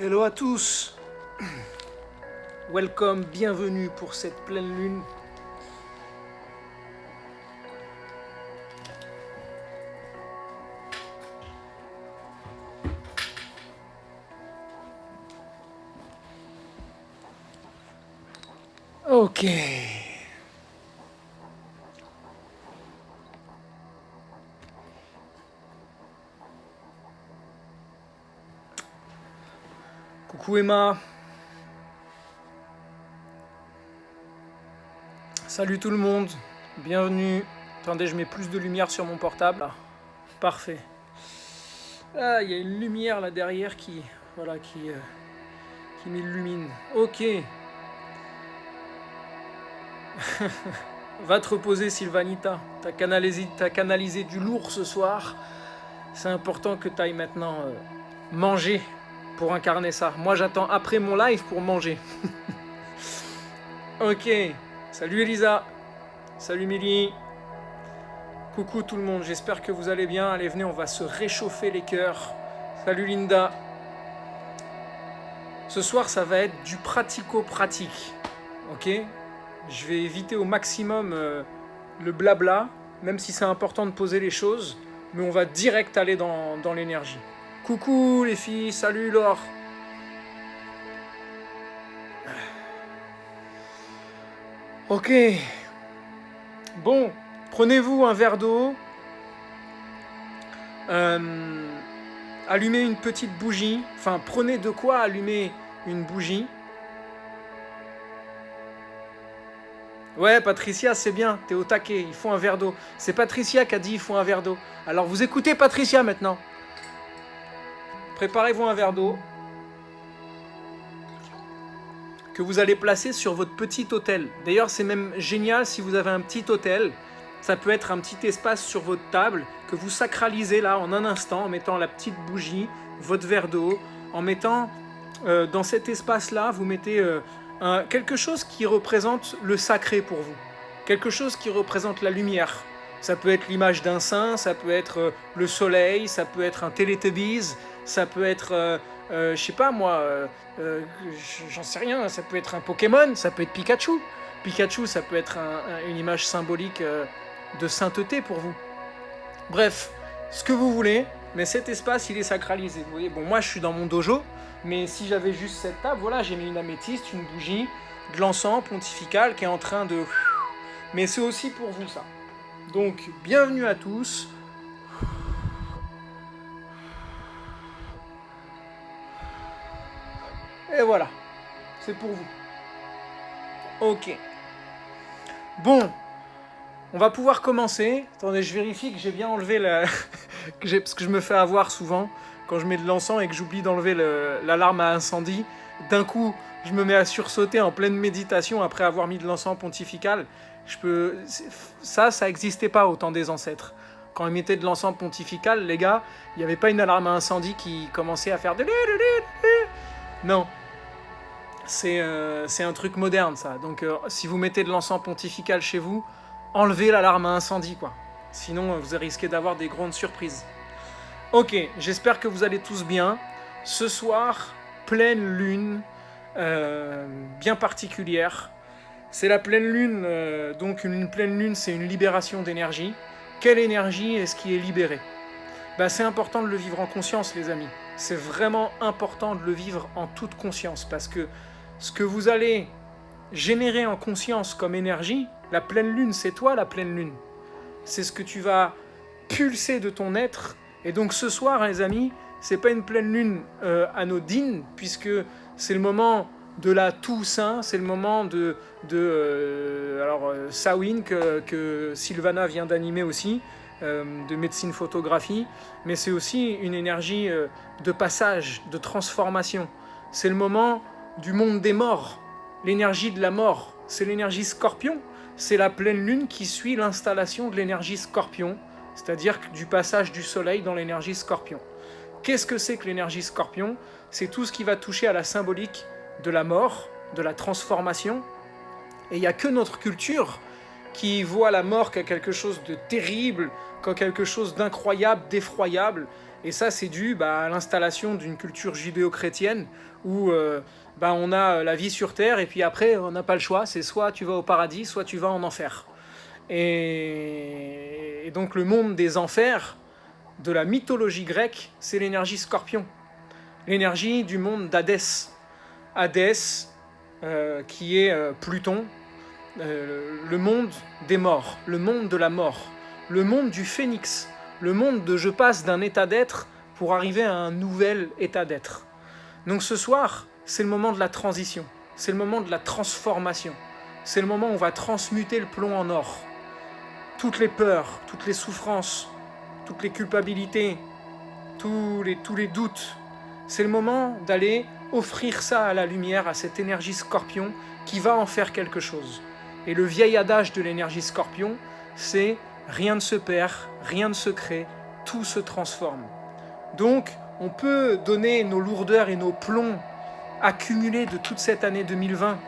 Hello à tous, welcome, bienvenue pour cette pleine lune. Ok. Coucou Emma. Salut tout le monde. Bienvenue. Attendez, je mets plus de lumière sur mon portable. Ah, parfait. Ah, il y a une lumière là derrière qui m'illumine. Ok. Va te reposer Sylvanita. T'as canalisé du lourd ce soir. C'est important que tu ailles maintenant manger pour incarner ça. Moi j'attends après mon live pour manger. Ok. Salut Elisa. Salut Milly. Coucou tout le monde, j'espère que vous allez bien. Allez venez, on va se réchauffer les cœurs. Salut Linda. Ce soir ça va être du pratico-pratique. Ok. Je vais éviter au maximum le blabla, même si c'est important de poser les choses, mais on va direct aller dans l'énergie. Coucou les filles, salut Laure. Ok. Bon, prenez-vous un verre d'eau. Allumez une petite bougie. Enfin, prenez de quoi allumer une bougie. Ouais, Patricia, c'est bien, t'es au taquet, il faut un verre d'eau. C'est Patricia qui a dit il faut un verre d'eau. Alors vous écoutez Patricia maintenant. Préparez-vous un verre d'eau que vous allez placer sur votre petit autel. D'ailleurs, c'est même génial si vous avez un petit autel. Ça peut être un petit espace sur votre table que vous sacralisez là en un instant en mettant la petite bougie, votre verre d'eau, en mettant dans cet espace-là, vous mettez quelque chose qui représente le sacré pour vous. Quelque chose qui représente la lumière. Ça peut être l'image d'un saint, ça peut être le soleil, ça peut être un Teletubbies, ça peut être, je sais pas moi, j'en sais rien, ça peut être un Pokémon, ça peut être Pikachu. Pikachu, ça peut être une image symbolique de sainteté pour vous. Bref, ce que vous voulez, mais cet espace, il est sacralisé. Vous voyez, bon, moi, je suis dans mon dojo, mais si j'avais juste cette table, voilà, j'ai mis une améthyste, une bougie, de l'encens pontifical qui est en train de... Mais c'est aussi pour vous, ça. Donc, bienvenue à tous. Et voilà, c'est pour vous. Ok. Bon, on va pouvoir commencer. Attendez, je vérifie que j'ai bien enlevé la... parce que je me fais avoir souvent quand je mets de l'encens et que j'oublie d'enlever l'alarme à incendie. D'un coup, je me mets à sursauter en pleine méditation après avoir mis de l'encens pontifical. Ça n'existait pas au temps des ancêtres. Quand ils mettaient de l'encens pontifical, les gars, il n'y avait pas une alarme à incendie qui commençait à faire... Non. C'est un truc moderne, ça. Donc, si vous mettez de l'encens pontifical chez vous, enlevez l'alarme à incendie, quoi. Sinon, vous risquez d'avoir des grandes surprises. Ok, j'espère que vous allez tous bien. Ce soir, pleine lune. bien particulière. C'est la pleine lune, donc une pleine lune, c'est une libération d'énergie. Quelle énergie est-ce qui est libérée? C'est important de le vivre en conscience, les amis. C'est vraiment important de le vivre en toute conscience, parce que ce que vous allez générer en conscience comme énergie, la pleine lune, c'est toi la pleine lune. C'est ce que tu vas pulser de ton être. Et donc ce soir, les amis, c'est pas une pleine lune anodine, puisque c'est le moment de la Toussaint, c'est le moment de Samhain que Sylvana vient d'animer aussi, de médecine photographie, mais c'est aussi une énergie de passage, de transformation. C'est le moment du monde des morts, l'énergie de la mort, c'est l'énergie Scorpion, c'est la pleine lune qui suit l'installation de l'énergie Scorpion, c'est-à-dire du passage du soleil dans l'énergie Scorpion. Qu'est-ce que c'est que l'énergie Scorpion? C'est tout ce qui va toucher à la symbolique de la mort, de la transformation. Et il n'y a que notre culture qui voit la mort comme quelque chose de terrible, comme quelque chose d'incroyable, d'effroyable. Et ça, c'est dû à l'installation d'une culture judéo-chrétienne où on a la vie sur Terre et puis après, on n'a pas le choix. C'est soit tu vas au paradis, soit tu vas en enfer. Et donc le monde des enfers, de la mythologie grecque, c'est l'énergie Scorpion. L'énergie du monde d'Hadès. Hadès, qui est Pluton, le monde des morts, le monde de la mort, le monde du phénix, le monde de je passe d'un état d'être pour arriver à un nouvel état d'être. Donc ce soir, c'est le moment de la transition, c'est le moment de la transformation, c'est le moment où on va transmuter le plomb en or. Toutes les peurs, toutes les souffrances, toutes les culpabilités, tous les doutes, c'est le moment d'aller offrir ça à la lumière, à cette énergie Scorpion qui va en faire quelque chose. Et le vieil adage de l'énergie Scorpion, c'est rien ne se perd, rien ne se crée, tout se transforme. Donc, on peut donner nos lourdeurs et nos plombs accumulés de toute cette année 2020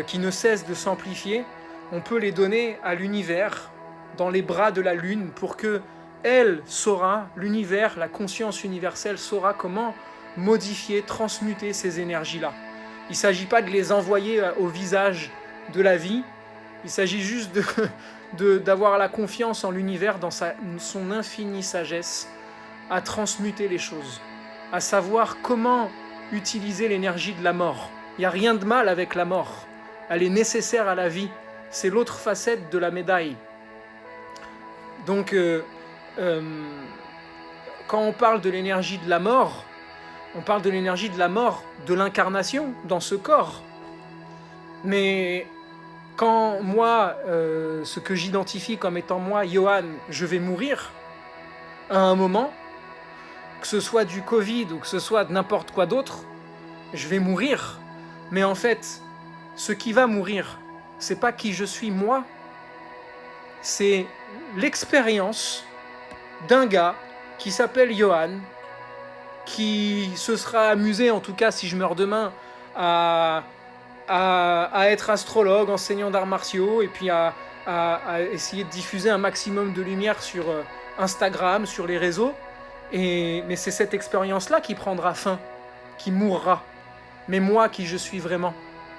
qui ne cessent de s'amplifier, on peut les donner à l'univers, dans les bras de la Lune, pour que elle saura, l'univers, la conscience universelle saura comment modifier, transmuter ces énergies-là. Il ne s'agit pas de les envoyer au visage de la vie, il s'agit juste d'avoir la confiance en l'univers, dans son infinie sagesse, à transmuter les choses, à savoir comment utiliser l'énergie de la mort. Il n'y a rien de mal avec la mort, elle est nécessaire à la vie, c'est l'autre facette de la médaille. Donc, quand on parle de l'énergie de la mort, on parle de l'énergie de la mort, de l'incarnation dans ce corps. Mais quand moi, ce que j'identifie comme étant moi, Johan, je vais mourir, à un moment, que ce soit du Covid ou que ce soit de n'importe quoi d'autre, je vais mourir. Mais en fait, ce qui va mourir, c'est pas qui je suis moi, c'est l'expérience d'un gars qui s'appelle Johan, qui se sera amusé, en tout cas si je meurs demain, à être astrologue, enseignant d'arts martiaux, et puis à essayer de diffuser un maximum de lumière sur Instagram, sur les réseaux. Mais c'est cette expérience-là qui prendra fin, qui mourra. Mais moi, qui je suis vraiment,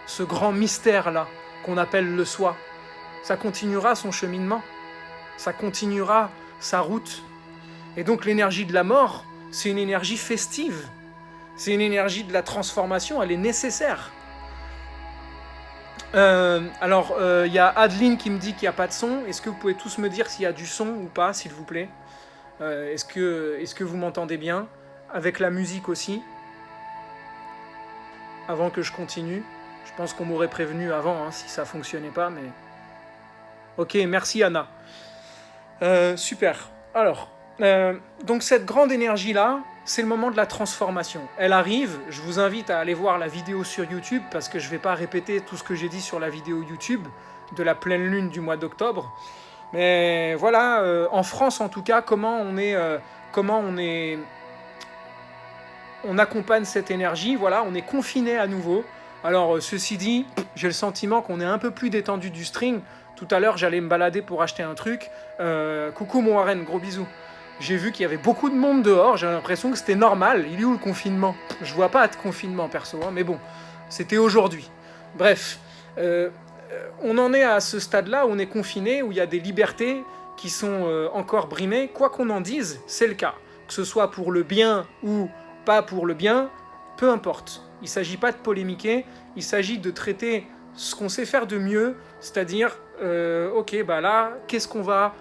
ce grand mystère-là, qu'on appelle le soi, ça continuera son cheminement, ça continuera sa route. Et donc l'énergie de la mort, c'est une énergie festive, c'est une énergie de la transformation, elle est nécessaire. Il y a Adeline qui me dit qu'il n'y a pas de son. Est-ce que vous pouvez tous me dire s'il y a du son ou pas, s'il vous plaît? Est-ce que vous m'entendez bien? Avec la musique aussi? Avant que je continue. Je pense qu'on m'aurait prévenu avant si ça ne fonctionnait pas. Mais... Ok, merci Anna. Super. Alors, donc cette grande énergie-là, c'est le moment de la transformation. Elle arrive, je vous invite à aller voir la vidéo sur YouTube, parce que je ne vais pas répéter tout ce que j'ai dit sur la vidéo YouTube de la pleine lune du mois d'octobre. Mais voilà, en France en tout cas, comment on accompagne cette énergie. Voilà, on est confiné à nouveau. Alors ceci dit, j'ai le sentiment qu'on est un peu plus détendu du string. Tout à l'heure, j'allais me balader pour acheter un truc. Coucou mon Warren, gros bisous. J'ai vu qu'il y avait beaucoup de monde dehors, j'ai l'impression que c'était normal. Il est où le confinement? Je vois pas de confinement perso, hein, mais bon, c'était aujourd'hui. Bref, on en est à ce stade-là où on est confiné, où il y a des libertés qui sont encore brimées. Quoi qu'on en dise, c'est le cas. Que ce soit pour le bien ou pas pour le bien, peu importe. Il ne s'agit pas de polémiquer, il s'agit de traiter ce qu'on sait faire de mieux, c'est-à-dire, ok, bah là, qu'est-ce qu'on va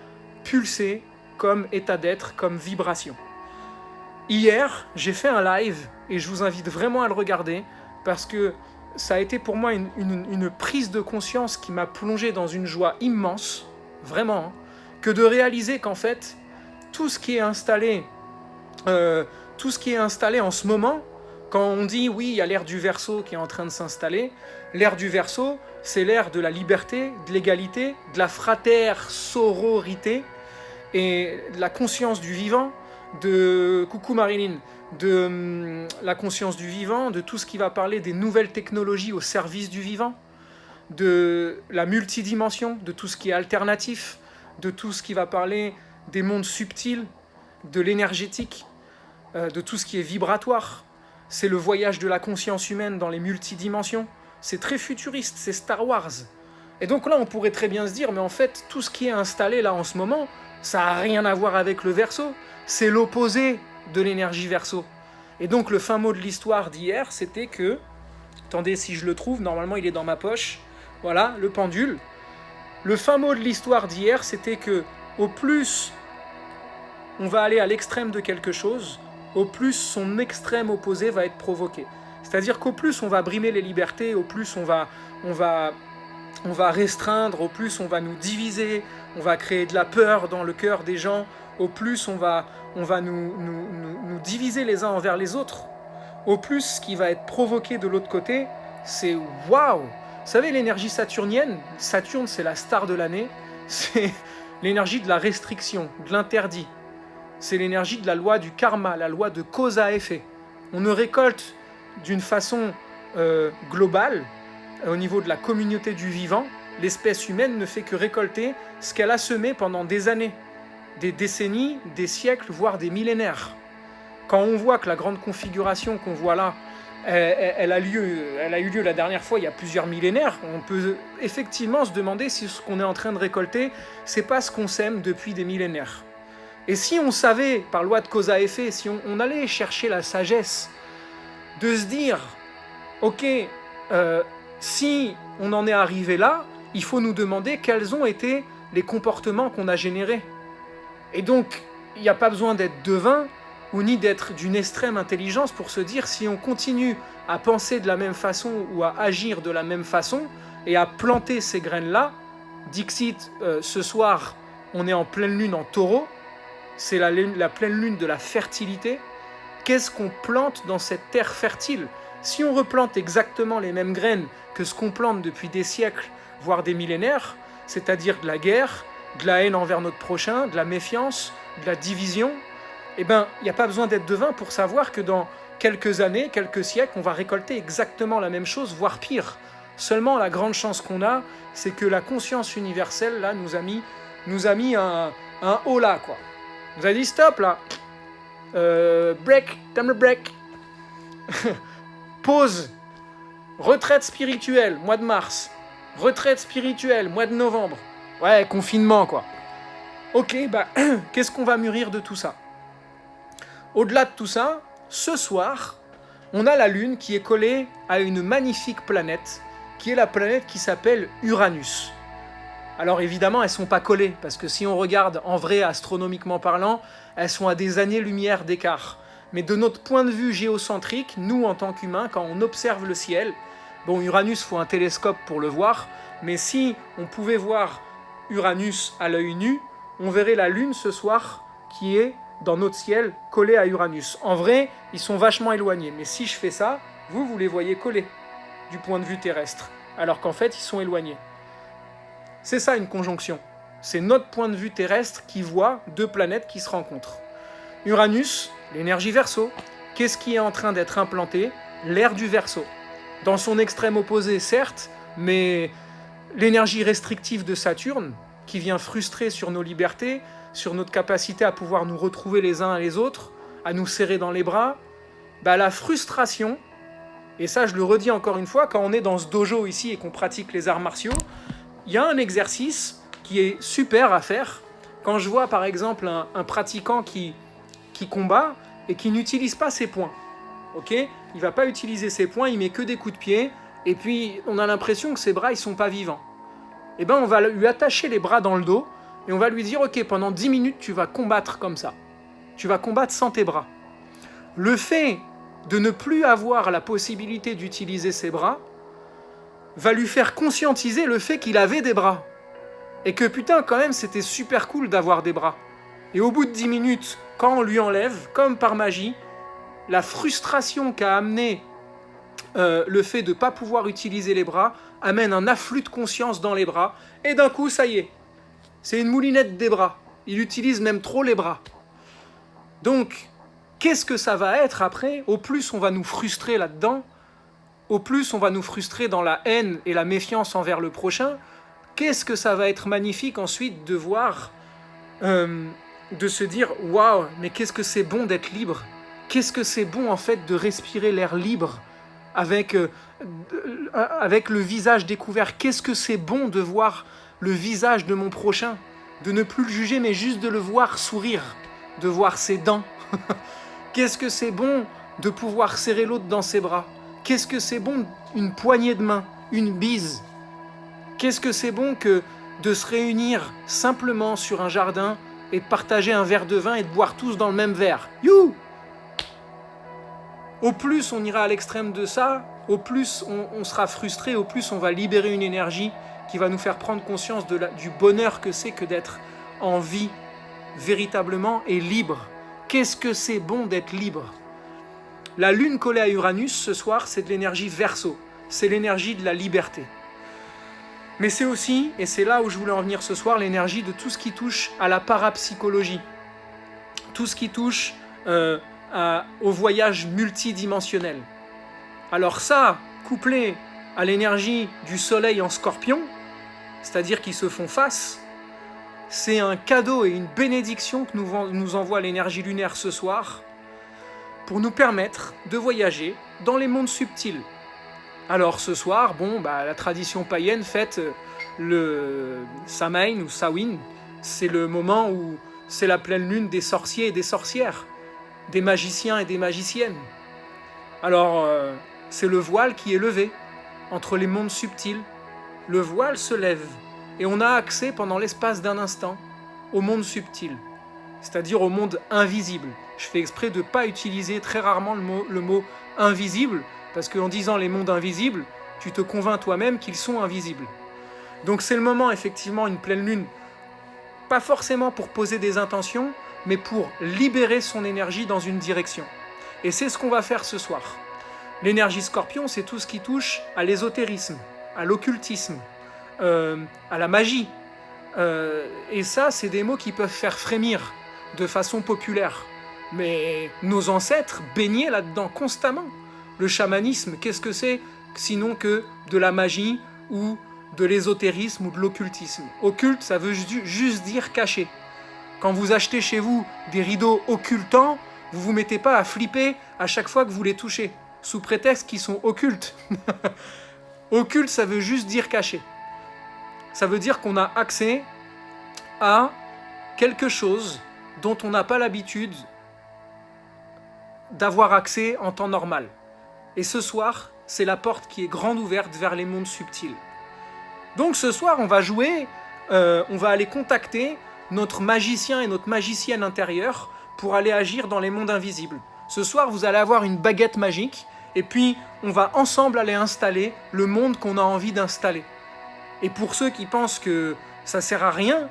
pulser comme état d'être, comme vibration. Hier, j'ai fait un live, et je vous invite vraiment à le regarder, parce que ça a été pour moi une prise de conscience qui m'a plongé dans une joie immense, vraiment, hein, que de réaliser qu'en fait, tout ce qui est installé en ce moment, quand on dit oui, il y a l'ère du Verseau qui est en train de s'installer, l'ère du Verseau, c'est l'ère de la liberté, de l'égalité, de la sororité et de la conscience du vivant, de coucou Marilyn, de la conscience du vivant, de tout ce qui va parler des nouvelles technologies au service du vivant, de la multidimension, de tout ce qui est alternatif, de tout ce qui va parler des mondes subtils, de l'énergétique, de tout ce qui est vibratoire. C'est le voyage de la conscience humaine dans les multidimensions. C'est très futuriste, c'est Star Wars. Et donc là, on pourrait très bien se dire, mais en fait, tout ce qui est installé là en ce moment, ça n'a rien à voir avec le Verseau. C'est l'opposé de l'énergie Verseau. Et donc le fin mot de l'histoire d'hier, c'était que... Attendez, si je le trouve, normalement il est dans ma poche. Voilà, le pendule. Le fin mot de l'histoire d'hier, c'était que au plus on va aller à l'extrême de quelque chose, au plus son extrême opposé va être provoqué. C'est-à-dire qu'au plus on va brimer les libertés, au plus on va restreindre, au plus on va nous diviser, on va créer de la peur dans le cœur des gens, au plus on va nous diviser les uns envers les autres, au plus ce qui va être provoqué de l'autre côté, c'est waouh! Vous savez, l'énergie saturnienne, Saturne c'est la star de l'année, c'est l'énergie de la restriction, de l'interdit. C'est l'énergie de la loi du karma, la loi de cause à effet. On ne récolte d'une façon globale, au niveau de la communauté du vivant, l'espèce humaine ne fait que récolter ce qu'elle a semé pendant des années, des décennies, des siècles, voire des millénaires. Quand on voit que la grande configuration qu'on voit là, elle a eu lieu la dernière fois il y a plusieurs millénaires, on peut effectivement se demander si ce qu'on est en train de récolter, c'est pas ce qu'on sème depuis des millénaires. Et si on savait, par loi de cause à effet, si on allait chercher la sagesse de se dire, ok, si on en est arrivé là, il faut nous demander quels ont été les comportements qu'on a générés. Et donc, il n'y a pas besoin d'être devin, ou ni d'être d'une extrême intelligence pour se dire si on continue à penser de la même façon ou à agir de la même façon, et à planter ces graines-là, Dixit, ce soir, on est en pleine lune en taureau, c'est la pleine lune de la fertilité. Qu'est-ce qu'on plante dans cette terre fertile? Si on replante exactement les mêmes graines que ce qu'on plante depuis des siècles, voire des millénaires, c'est-à-dire de la guerre, de la haine envers notre prochain, de la méfiance, de la division, eh bien, il n'y a pas besoin d'être devin pour savoir que dans quelques années, quelques siècles, on va récolter exactement la même chose, voire pire. Seulement, la grande chance qu'on a, c'est que la conscience universelle, là, nous a mis un haut là, quoi. Vous avez dit stop là. Break, time break. Pause. Retraite spirituelle, mois de mars. Retraite spirituelle, mois de novembre. Ouais, confinement quoi. Ok, bah qu'est-ce qu'on va mûrir de tout ça? Au-delà de tout ça, ce soir, on a la Lune qui est collée à une magnifique planète, qui est la planète qui s'appelle Uranus. Alors évidemment, elles ne sont pas collées, parce que si on regarde en vrai, astronomiquement parlant, elles sont à des années-lumière d'écart. Mais de notre point de vue géocentrique, nous en tant qu'humains, quand on observe le ciel, bon, Uranus, il faut un télescope pour le voir, mais si on pouvait voir Uranus à l'œil nu, on verrait la Lune ce soir qui est dans notre ciel collée à Uranus. En vrai, ils sont vachement éloignés, mais si je fais ça, vous les voyez collés du point de vue terrestre, alors qu'en fait, ils sont éloignés. C'est ça une conjonction. C'est notre point de vue terrestre qui voit deux planètes qui se rencontrent. Uranus, l'énergie Verseau. Qu'est-ce qui est en train d'être implanté? L'ère du Verseau. Dans son extrême opposé, certes, mais l'énergie restrictive de Saturne, qui vient frustrer sur nos libertés, sur notre capacité à pouvoir nous retrouver les uns et les autres, à nous serrer dans les bras, bah, la frustration, et ça je le redis encore une fois, quand on est dans ce dojo ici et qu'on pratique les arts martiaux, il y a un exercice qui est super à faire. Quand je vois par exemple un pratiquant qui combat et qui n'utilise pas ses poings, ok, il ne va pas utiliser ses poings, il met que des coups de pied, et puis on a l'impression que ses bras ils sont pas vivants. Et ben on va lui attacher les bras dans le dos, et on va lui dire, ok, pendant 10 minutes tu vas combattre comme ça. Tu vas combattre sans tes bras. Le fait de ne plus avoir la possibilité d'utiliser ses bras va lui faire conscientiser le fait qu'il avait des bras. Et que putain, quand même, c'était super cool d'avoir des bras. Et au bout de 10 minutes, quand on lui enlève, comme par magie, la frustration qu'a amené le fait de ne pas pouvoir utiliser les bras amène un afflux de conscience dans les bras. Et d'un coup, ça y est, c'est une moulinette des bras. Il utilise même trop les bras. Donc, qu'est-ce que ça va être après? Au plus on va nous frustrer là-dedans, au plus on va nous frustrer dans la haine et la méfiance envers le prochain, qu'est-ce que ça va être magnifique ensuite de voir, de se dire « Waouh, mais qu'est-ce que c'est bon d'être libre ! Qu'est-ce que c'est bon en fait de respirer l'air libre avec le visage découvert. Qu'est-ce que c'est bon de voir le visage de mon prochain, de ne plus le juger mais juste de le voir sourire, de voir ses dents. Qu'est-ce que c'est bon de pouvoir serrer l'autre dans ses bras. Qu'est-ce que c'est bon une poignée de main, une bise. Qu'est-ce que c'est bon que de se réunir simplement sur un jardin et de partager un verre de vin et de boire tous dans le même verre. You! Au plus on ira à l'extrême de ça, au plus on sera frustré, au plus on va libérer une énergie qui va nous faire prendre conscience du bonheur que c'est que d'être en vie véritablement et libre. Qu'est-ce que c'est bon d'être libre? La lune collée à Uranus ce soir, c'est de l'énergie Verseau, c'est l'énergie de la liberté. Mais c'est aussi, et c'est là où je voulais en venir ce soir, l'énergie de tout ce qui touche à la parapsychologie, tout ce qui touche au voyage multidimensionnel. Alors ça, couplé à l'énergie du soleil en Scorpion, c'est-à-dire qu'ils se font face, c'est un cadeau et une bénédiction que nous envoie l'énergie lunaire ce soir pour nous permettre de voyager dans les mondes subtils. Alors ce soir, la tradition païenne fête le Samhain ou Samhain, c'est le moment où c'est la pleine lune des sorciers et des sorcières, des magiciens et des magiciennes. Alors c'est le voile qui est levé entre les mondes subtils. Le voile se lève et on a accès pendant l'espace d'un instant au monde subtil, c'est-à-dire au monde invisible. Je fais exprès de ne pas utiliser très rarement le mot invisible, parce qu'en disant les mondes invisibles, tu te convaincs toi-même qu'ils sont invisibles. Donc c'est le moment, effectivement, une pleine lune, pas forcément pour poser des intentions, mais pour libérer son énergie dans une direction. Et c'est ce qu'on va faire ce soir. L'énergie Scorpion, c'est tout ce qui touche à l'ésotérisme, à l'occultisme, à la magie. Et ça, c'est des mots qui peuvent faire frémir de façon populaire. Mais nos ancêtres baignaient là-dedans constamment. Le chamanisme, qu'est-ce que c'est sinon que de la magie ou de l'ésotérisme ou de l'occultisme? Occulte, ça veut juste dire caché. Quand vous achetez chez vous des rideaux occultants, vous ne vous mettez pas à flipper à chaque fois que vous les touchez, sous prétexte qu'ils sont occultes. Occulte, ça veut juste dire caché. Ça veut dire qu'on a accès à quelque chose dont on n'a pas l'habitude d'avoir accès en temps normal. Et ce soir, c'est la porte qui est grande ouverte vers les mondes subtils. Donc ce soir, on va jouer, on va aller contacter notre magicien et notre magicienne intérieure pour aller agir dans les mondes invisibles. Ce soir, vous allez avoir une baguette magique et puis on va ensemble aller installer le monde qu'on a envie d'installer. Et pour ceux qui pensent que ça sert à rien,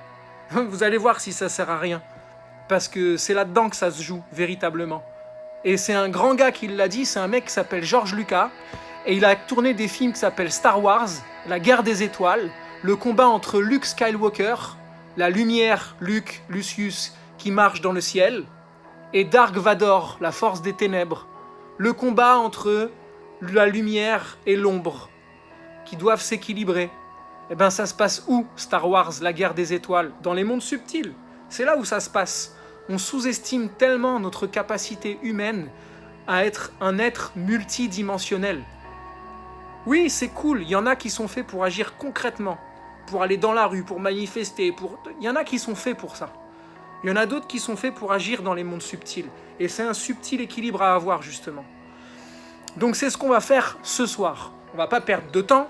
vous allez voir si ça sert à rien. Parce que c'est là-dedans que ça se joue, véritablement. Et c'est un grand gars qui l'a dit, c'est un mec qui s'appelle George Lucas, et il a tourné des films qui s'appellent Star Wars, La Guerre des Étoiles, le combat entre Luke Skywalker, la lumière, Luke, Lucius, qui marche dans le ciel, et Dark Vador, la force des ténèbres, le combat entre la lumière et l'ombre, qui doivent s'équilibrer. Eh bien, ça se passe où, Star Wars, La Guerre des Étoiles? Dans les mondes subtils. C'est là où ça se passe. On sous-estime tellement notre capacité humaine à être un être multidimensionnel. Oui, c'est cool, il y en a qui sont faits pour agir concrètement, pour aller dans la rue, pour manifester, il y en a qui sont faits pour ça. Il y en a d'autres qui sont faits pour agir dans les mondes subtils. Et c'est un subtil équilibre à avoir, justement. Donc c'est ce qu'on va faire ce soir. On ne va pas perdre de temps.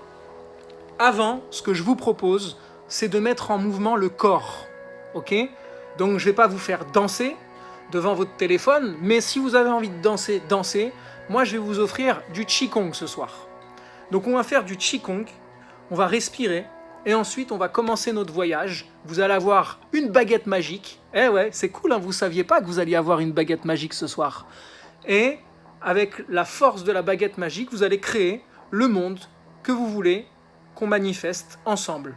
Avant, ce que je vous propose, c'est de mettre en mouvement le corps. Ok ? Donc je ne vais pas vous faire danser devant votre téléphone, mais si vous avez envie de danser, dansez. Moi, je vais vous offrir du Qigong ce soir. Donc on va faire du Qigong, on va respirer, et ensuite on va commencer notre voyage. Vous allez avoir une baguette magique. Eh ouais, c'est cool, hein, vous ne saviez pas que vous alliez avoir une baguette magique ce soir. Et avec la force de la baguette magique, vous allez créer le monde que vous voulez qu'on manifeste ensemble.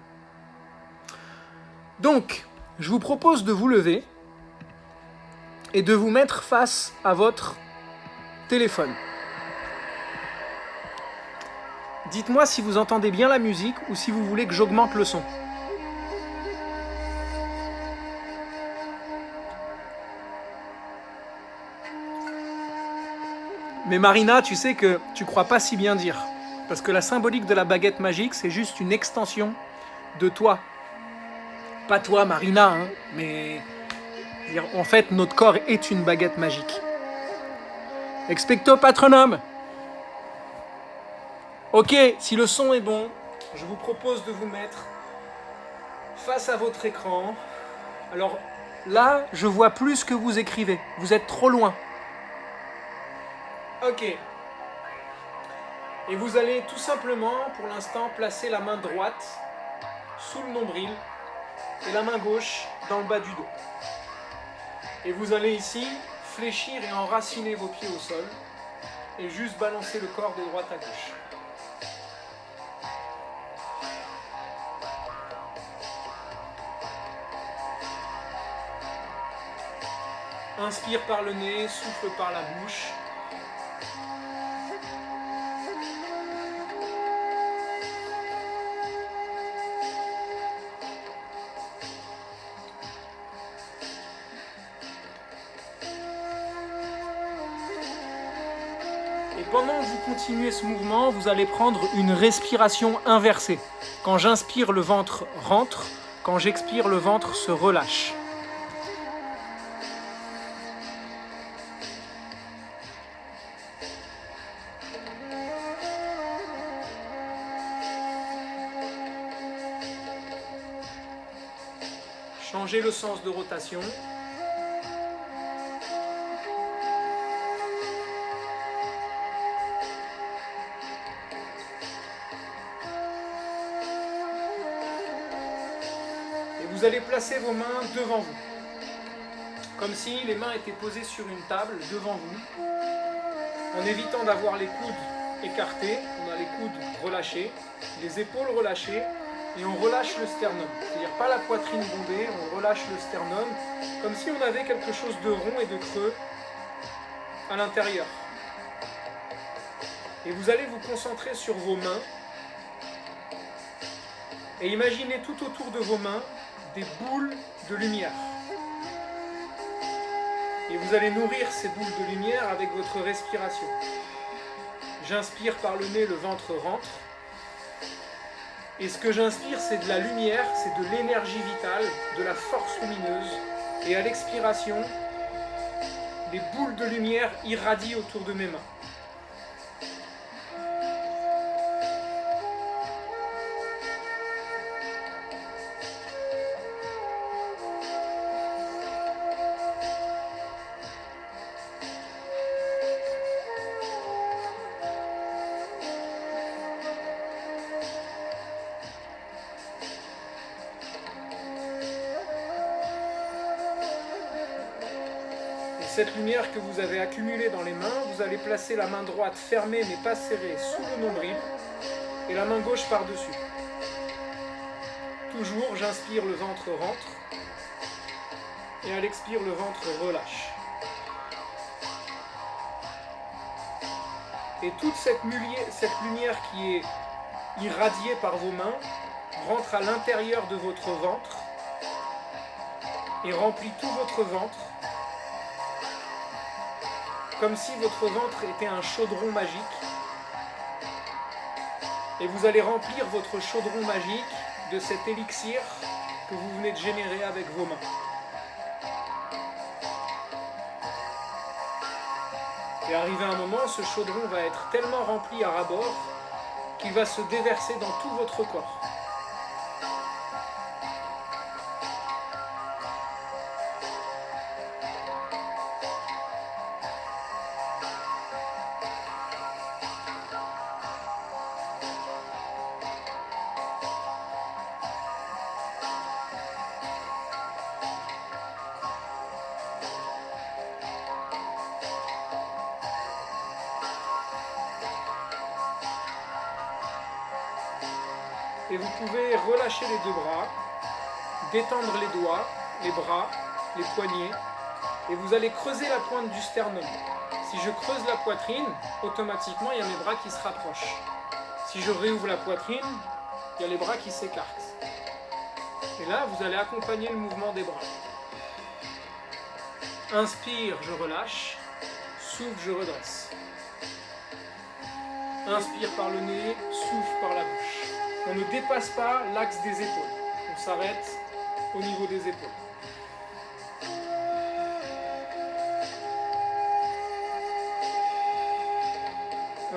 Donc, je vous propose de vous lever et de vous mettre face à votre téléphone. Dites-moi si vous entendez bien la musique ou si vous voulez que j'augmente le son. Mais Marina, tu sais que tu crois pas si bien dire. Parce que la symbolique de la baguette magique, c'est juste une extension de toi. Pas toi, Marina, hein, mais en fait, notre corps est une baguette magique. Expecto patronum. Ok, si le son est bon, je vous propose de vous mettre face à votre écran. Alors là, je vois plus ce que vous écrivez. Vous êtes trop loin. Ok. Et vous allez tout simplement, pour l'instant, placer la main droite sous le nombril et la main gauche dans le bas du dos. Et vous allez ici fléchir et enraciner vos pieds au sol et juste balancer le corps de droite à gauche. Inspire par le nez, souffle par la bouche. Et pendant que vous continuez ce mouvement, vous allez prendre une respiration inversée. Quand j'inspire, le ventre rentre. Quand j'expire, le ventre se relâche. Changez le sens de rotation. Et vous allez placer vos mains devant vous. Comme si les mains étaient posées sur une table devant vous. En évitant d'avoir les coudes écartés, on a les coudes relâchés, les épaules relâchées. Et on relâche le sternum, c'est-à-dire pas la poitrine bondée, on relâche le sternum, comme si on avait quelque chose de rond et de creux à l'intérieur. Et vous allez vous concentrer sur vos mains, et imaginez tout autour de vos mains des boules de lumière. Et vous allez nourrir ces boules de lumière avec votre respiration. J'inspire par le nez, le ventre rentre. Et ce que j'inspire, c'est de la lumière, c'est de l'énergie vitale, de la force lumineuse. Et à l'expiration, des boules de lumière irradient autour de mes mains. Cette lumière que vous avez accumulée dans les mains, vous allez placer la main droite fermée mais pas serrée sous le nombril et la main gauche par-dessus. Toujours, j'inspire, le ventre rentre et à l'expire, le ventre relâche. Et toute cette lumière qui est irradiée par vos mains rentre à l'intérieur de votre ventre et remplit tout votre ventre, comme si votre ventre était un chaudron magique. Et vous allez remplir votre chaudron magique de cet élixir que vous venez de générer avec vos mains. Et arrivé un moment, ce chaudron va être tellement rempli à ras-bord qu'il va se déverser dans tout votre corps. Et vous pouvez relâcher les deux bras, détendre les doigts, les bras, les poignets, et vous allez creuser la pointe du sternum. Si je creuse la poitrine, automatiquement il y a mes bras qui se rapprochent. Si je réouvre la poitrine, il y a les bras qui s'écartent. Et là, vous allez accompagner le mouvement des bras. Inspire, je relâche. Souffle, je redresse. Inspire par le nez, souffle par la bouche. On ne dépasse pas l'axe des épaules. On s'arrête au niveau des épaules.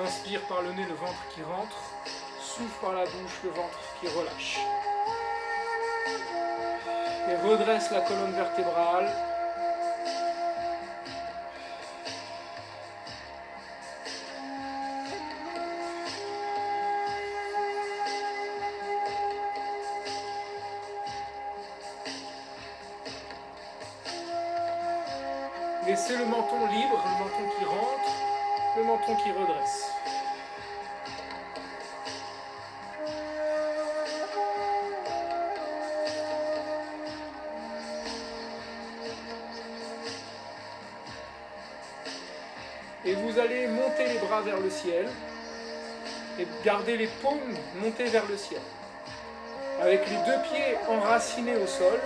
Inspire par le nez, le ventre qui rentre. Souffle par la bouche, le ventre qui relâche. Et redresse la colonne vertébrale. Laissez le menton libre, le menton qui rentre, le menton qui redresse. Et vous allez monter les bras vers le ciel et garder les paumes montées vers le ciel. Avec les deux pieds enracinés au sol,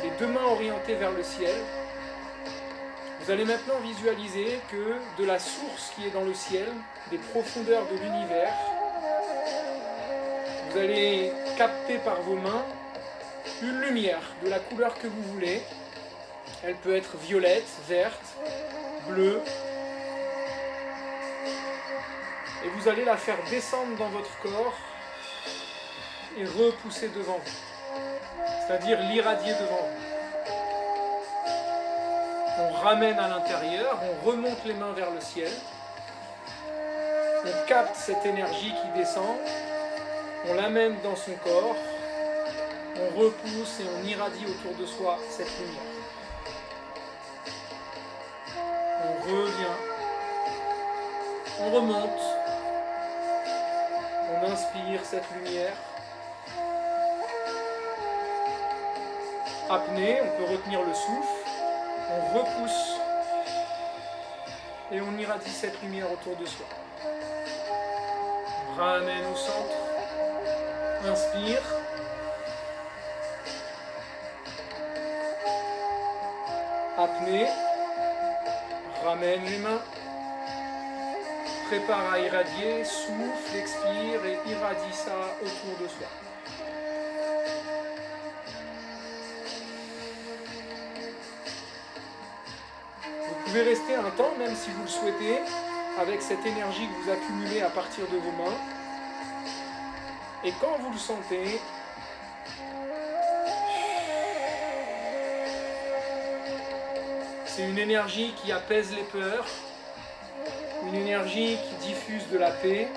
les deux mains orientées vers le ciel, vous allez maintenant visualiser que de la source qui est dans le ciel, des profondeurs de l'univers, vous allez capter par vos mains une lumière de la couleur que vous voulez. Elle peut être violette, verte, bleue. Et vous allez la faire descendre dans votre corps et repousser devant vous. C'est-à-dire l'irradier devant vous. On ramène à l'intérieur, on remonte les mains vers le ciel. On capte cette énergie qui descend. On l'amène dans son corps. On repousse et on irradie autour de soi cette lumière. On revient. On remonte. On inspire cette lumière. Apnée, on peut retenir le souffle. On repousse et on irradie cette lumière autour de soi. On ramène au centre. Inspire. Apnée. Ramène les mains. Prépare à irradier. Souffle, expire et irradie ça autour de soi. Vous pouvez rester un temps, même si vous le souhaitez, avec cette énergie que vous accumulez à partir de vos mains. Et quand vous le sentez, c'est une énergie qui apaise les peurs, une énergie qui diffuse de la paix,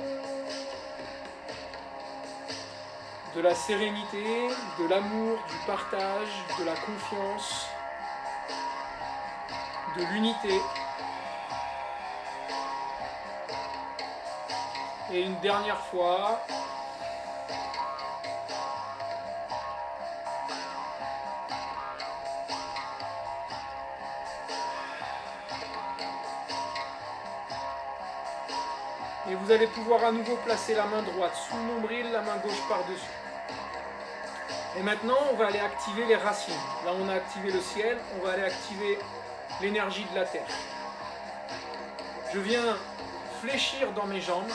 de la sérénité, de l'amour, du partage, de la confiance, de l'unité. Et une dernière fois. Et vous allez pouvoir à nouveau placer la main droite sous le nombril, la main gauche par-dessus. Et maintenant, on va aller activer les racines. Là, on a activé le ciel, on va aller activer l'énergie de la terre. Je viens fléchir dans mes jambes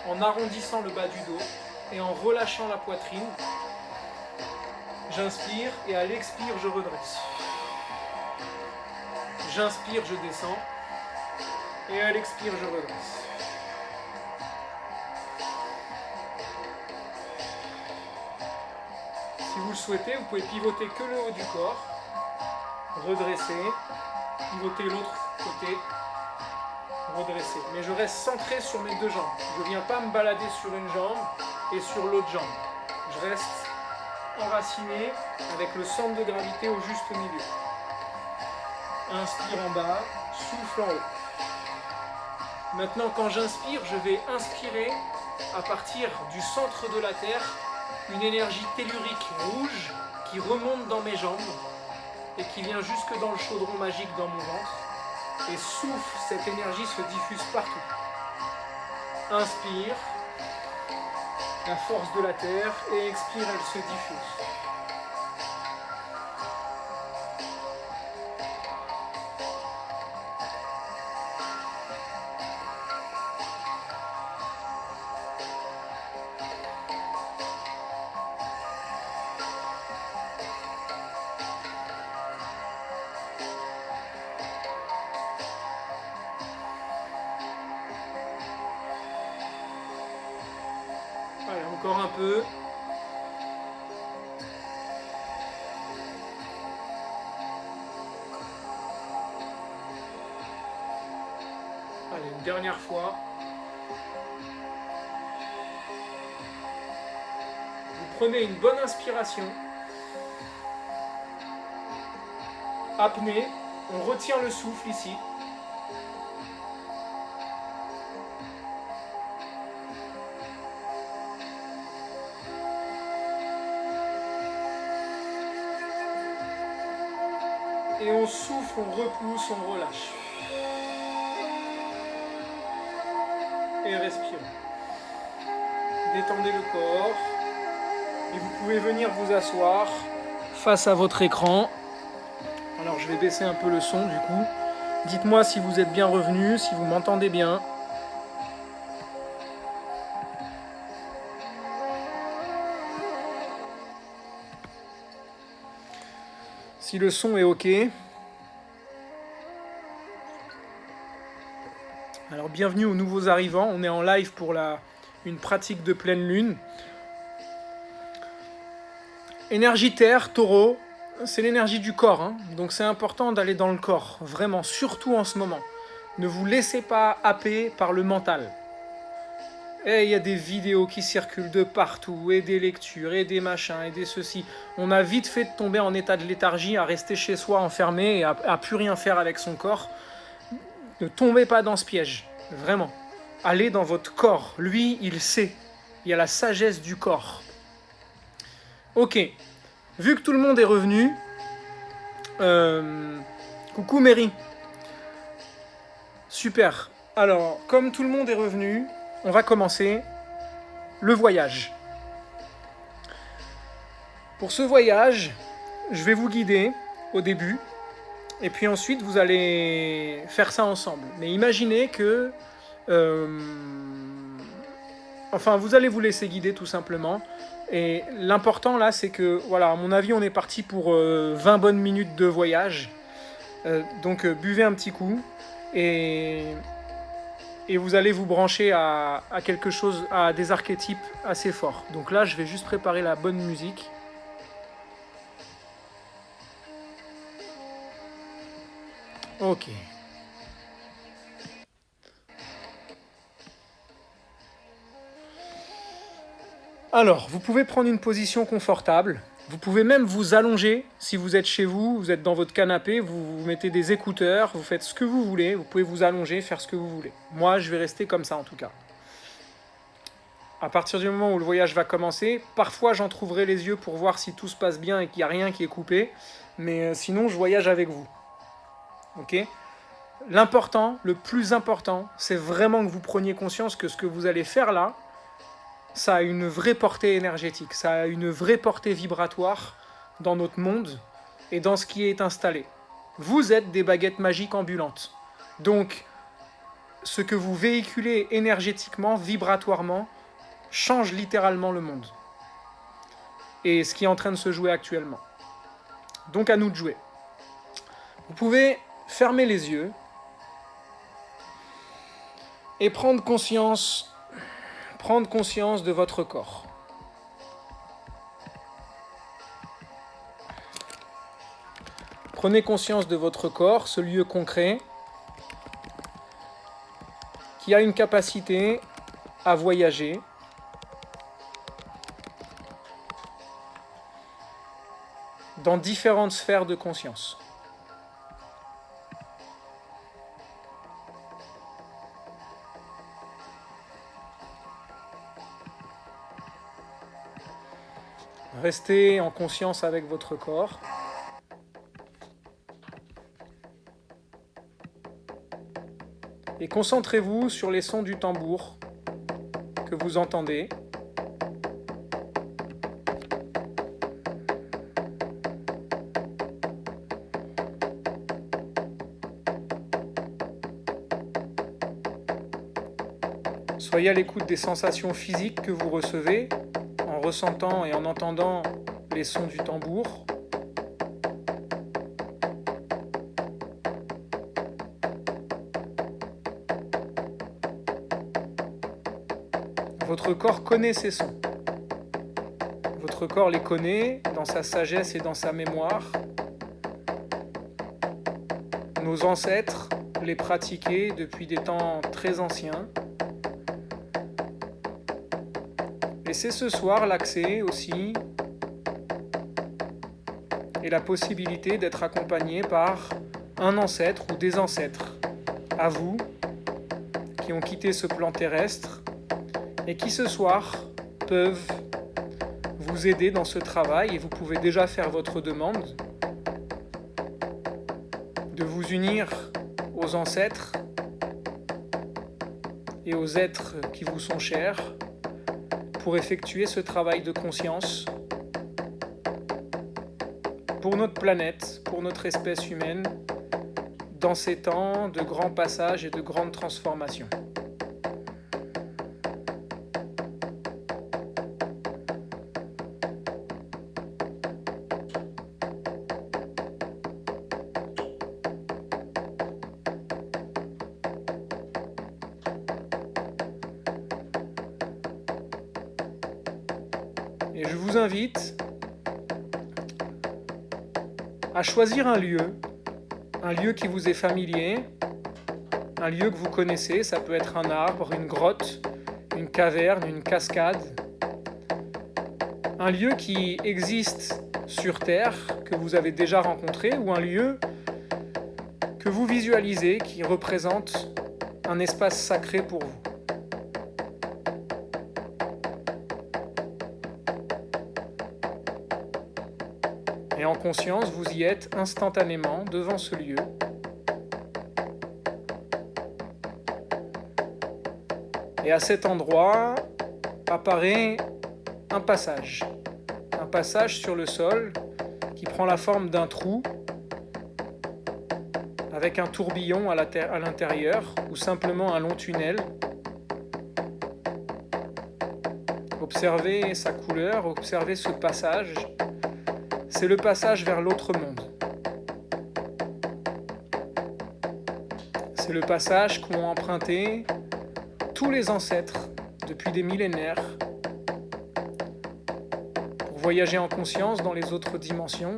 en arrondissant le bas du dos et en relâchant la poitrine. J'inspire et à l'expire, je redresse. J'inspire, je descends et à l'expire, je redresse. Si vous le souhaitez, vous pouvez pivoter que le haut du corps, redresser, pivoter l'autre côté, redresser. Mais je reste centré sur mes deux jambes. Je ne viens pas me balader sur une jambe et sur l'autre jambe. Je reste enraciné avec le centre de gravité au juste milieu. Inspire en bas, souffle en haut. Maintenant, quand j'inspire, je vais inspirer à partir du centre de la Terre une énergie tellurique rouge qui remonte dans mes jambes et qui vient jusque dans le chaudron magique dans mon ventre. Et souffle, cette énergie se diffuse partout. Inspire, la force de la Terre, et expire, elle se diffuse. Allez, encore un peu. Allez, une dernière fois. Vous prenez une bonne inspiration. Apnée. On retient le souffle ici. Et on souffle, on repousse, on relâche. Et respirez. Détendez le corps. Et vous pouvez venir vous asseoir face à votre écran. Alors je vais baisser un peu le son du coup. Dites-moi si vous êtes bien revenu, si vous m'entendez bien. Si le son est OK. Alors bienvenue aux nouveaux arrivants. On est en live pour une pratique de pleine lune. Énergie terre, taureau, c'est l'énergie du corps. Hein. Donc c'est important d'aller dans le corps. Vraiment, surtout en ce moment. Ne vous laissez pas happer par le mental. Et il y a des vidéos qui circulent de partout, et des lectures, et des machins, et des ceci. On a vite fait de tomber en état de léthargie, à rester chez soi enfermé, et à plus rien faire avec son corps. Ne tombez pas dans ce piège, vraiment. Allez dans votre corps, lui, il sait. Il y a la sagesse du corps. Ok, vu que tout le monde est revenu, coucou Mary. Super, alors, comme tout le monde est revenu, on va commencer le voyage. Pour ce voyage, je vais vous guider au début, et puis ensuite vous allez faire ça ensemble. Mais imaginez que... enfin, vous allez vous laisser guider tout simplement. Et l'important là, c'est que, voilà, à mon avis, on est parti pour 20 bonnes minutes de voyage. Donc buvez un petit coup, et vous allez vous brancher à quelque chose, à des archétypes assez forts. Donc là, je vais juste préparer la bonne musique. Ok. Alors, vous pouvez prendre une position confortable. Vous pouvez même vous allonger si vous êtes chez vous, vous êtes dans votre canapé, vous mettez des écouteurs, vous faites ce que vous voulez, vous pouvez vous allonger, faire ce que vous voulez. Moi, je vais rester comme ça en tout cas. À partir du moment où le voyage va commencer, parfois j'entrouvrerai les yeux pour voir si tout se passe bien et qu'il n'y a rien qui est coupé, mais sinon je voyage avec vous. Ok ? L'important, le plus important, c'est vraiment que vous preniez conscience que ce que vous allez faire là, ça a une vraie portée énergétique, ça a une vraie portée vibratoire dans notre monde et dans ce qui est installé. Vous êtes des baguettes magiques ambulantes. Donc, ce que vous véhiculez énergétiquement, vibratoirement, change littéralement le monde. Et ce qui est en train de se jouer actuellement. Donc à nous de jouer. Vous pouvez fermer les yeux et prendre conscience de votre corps. Prenez conscience de votre corps, ce lieu concret qui a une capacité à voyager dans différentes sphères de conscience. Restez en conscience avec votre corps. Et concentrez-vous sur les sons du tambour que vous entendez. Soyez à l'écoute des sensations physiques que vous recevez en ressentant et en entendant les sons du tambour. Votre corps connaît ces sons. Votre corps les connaît dans sa sagesse et dans sa mémoire. Nos ancêtres les pratiquaient depuis des temps très anciens. Et c'est ce soir l'accès aussi et la possibilité d'être accompagné par un ancêtre ou des ancêtres à vous qui ont quitté ce plan terrestre et qui ce soir peuvent vous aider dans ce travail. Et vous pouvez déjà faire votre demande de vous unir aux ancêtres et aux êtres qui vous sont chers pour effectuer ce travail de conscience pour notre planète, pour notre espèce humaine, dans ces temps de grands passages et de grandes transformations. Et je vous invite à choisir un lieu qui vous est familier, un lieu que vous connaissez. Ça peut être un arbre, une grotte, une caverne, une cascade. Un lieu qui existe sur Terre, que vous avez déjà rencontré, ou un lieu que vous visualisez, qui représente un espace sacré pour vous. Et en conscience, vous y êtes instantanément devant ce lieu. Et à cet endroit apparaît un passage sur le sol qui prend la forme d'un trou avec un tourbillon à l'intérieur ou simplement un long tunnel. Observez sa couleur, observez ce passage. C'est le passage vers l'autre monde. C'est le passage qu'ont emprunté tous les ancêtres depuis des millénaires pour voyager en conscience dans les autres dimensions.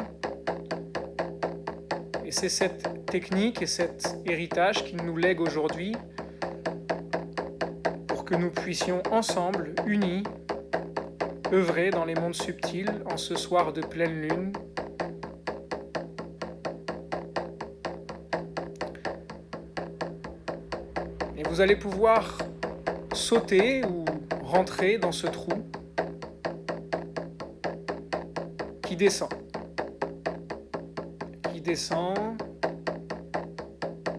Et c'est cette technique et cet héritage qu'ils nous lèguent aujourd'hui pour que nous puissions ensemble, unis, œuvrer dans les mondes subtils en ce soir de pleine lune. Et vous allez pouvoir sauter ou rentrer dans ce trou qui descend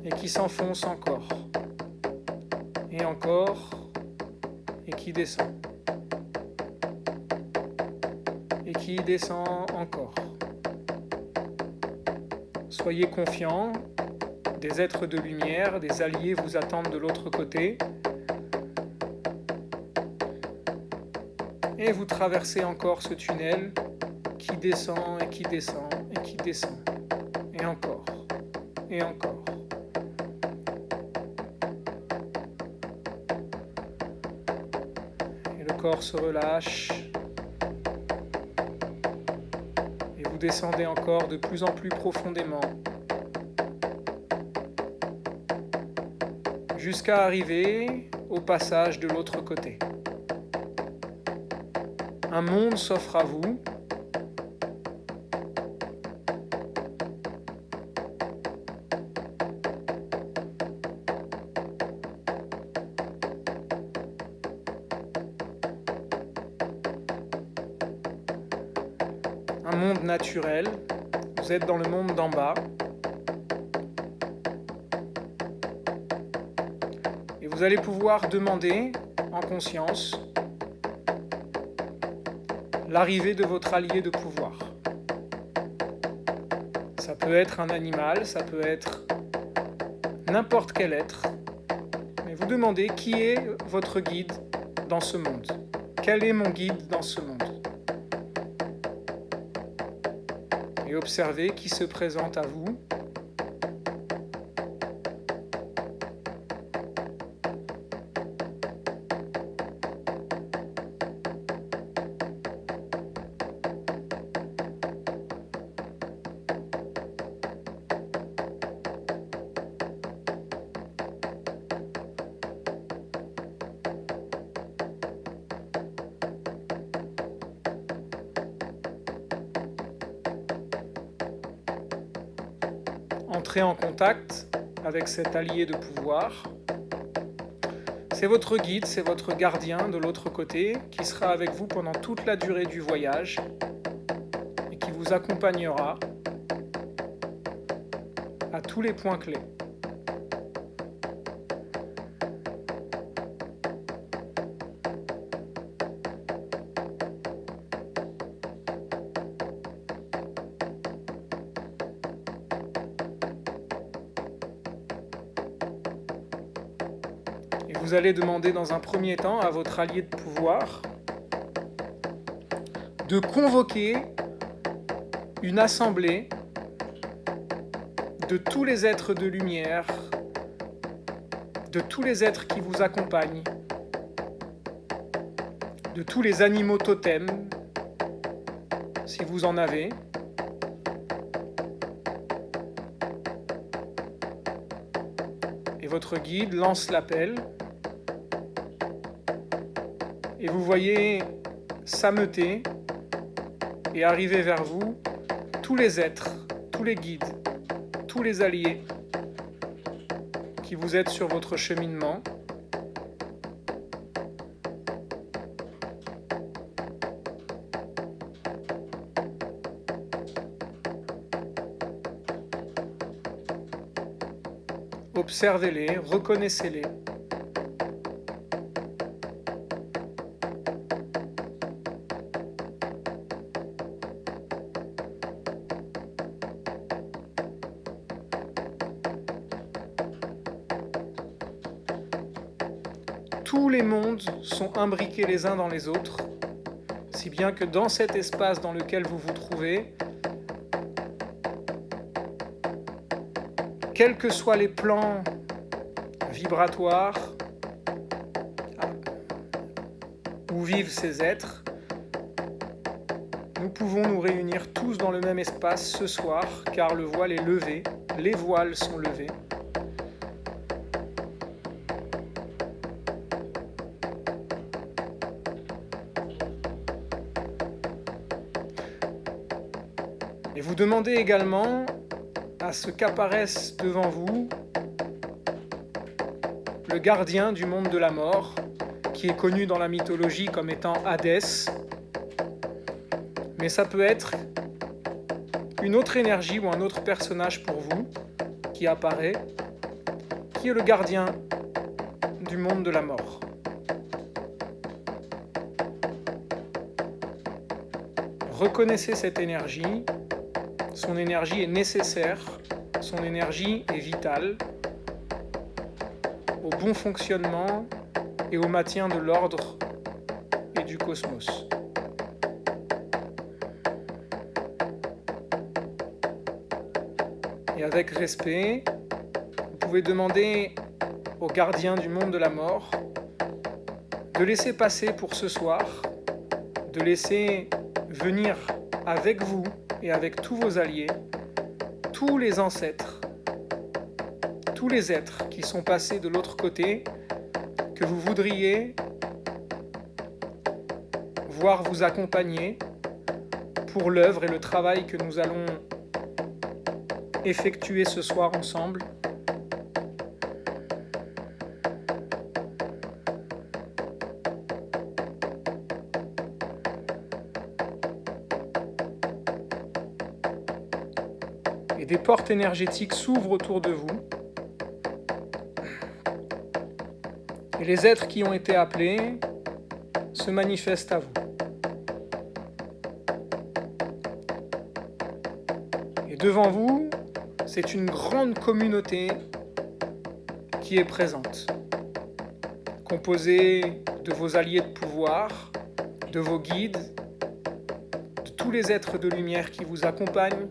et qui s'enfonce encore et qui descend qui descend encore. Soyez confiants, des êtres de lumière, des alliés vous attendent de l'autre côté. Et vous traversez encore ce tunnel qui descend et qui descend et qui descend. Et encore. Et encore. Et le corps se relâche. Et vous descendez encore de plus en plus profondément. Jusqu'à arriver au passage de l'autre côté. Un monde s'offre à vous. Un monde naturel. Vous êtes dans le monde d'en bas. Et vous allez pouvoir demander en conscience l'arrivée de votre allié de pouvoir. Ça peut être un animal, ça peut être n'importe quel être, mais vous demandez qui est votre guide dans ce monde. Quel est mon guide dans ce monde? Et observez qui se présente à vous. Entrez en contact avec cet allié de pouvoir. C'est votre guide, c'est votre gardien de l'autre côté qui sera avec vous pendant toute la durée du voyage et qui vous accompagnera à tous les points clés. Et vous allez demander dans un premier temps à votre allié de pouvoir de convoquer une assemblée de tous les êtres de lumière, de tous les êtres qui vous accompagnent, de tous les animaux totems, si vous en avez, et votre guide lance l'appel. Et vous voyez s'ameuter et arriver vers vous tous les êtres, tous les guides, tous les alliés qui vous aident sur votre cheminement. Observez-les, reconnaissez-les. Tous les mondes sont imbriqués les uns dans les autres, si bien que dans cet espace dans lequel vous vous trouvez, quels que soient les plans vibratoires où vivent ces êtres, nous pouvons nous réunir tous dans le même espace ce soir, car le voile est levé, les voiles sont levés. Et vous demandez également à ce qu'apparaisse devant vous le gardien du monde de la mort, qui est connu dans la mythologie comme étant Hadès. Mais ça peut être une autre énergie ou un autre personnage pour vous qui apparaît, qui est le gardien du monde de la mort. Reconnaissez cette énergie. Son énergie est nécessaire, son énergie est vitale au bon fonctionnement et au maintien de l'ordre et du cosmos. Et avec respect, vous pouvez demander au gardien du monde de la mort de laisser passer pour ce soir, de laisser venir avec vous et avec tous vos alliés, tous les ancêtres, tous les êtres qui sont passés de l'autre côté, que vous voudriez voir vous accompagner pour l'œuvre et le travail que nous allons effectuer ce soir ensemble. Et des portes énergétiques s'ouvrent autour de vous. Et les êtres qui ont été appelés se manifestent à vous. Et devant vous, c'est une grande communauté qui est présente, composée de vos alliés de pouvoir, de vos guides, de tous les êtres de lumière qui vous accompagnent,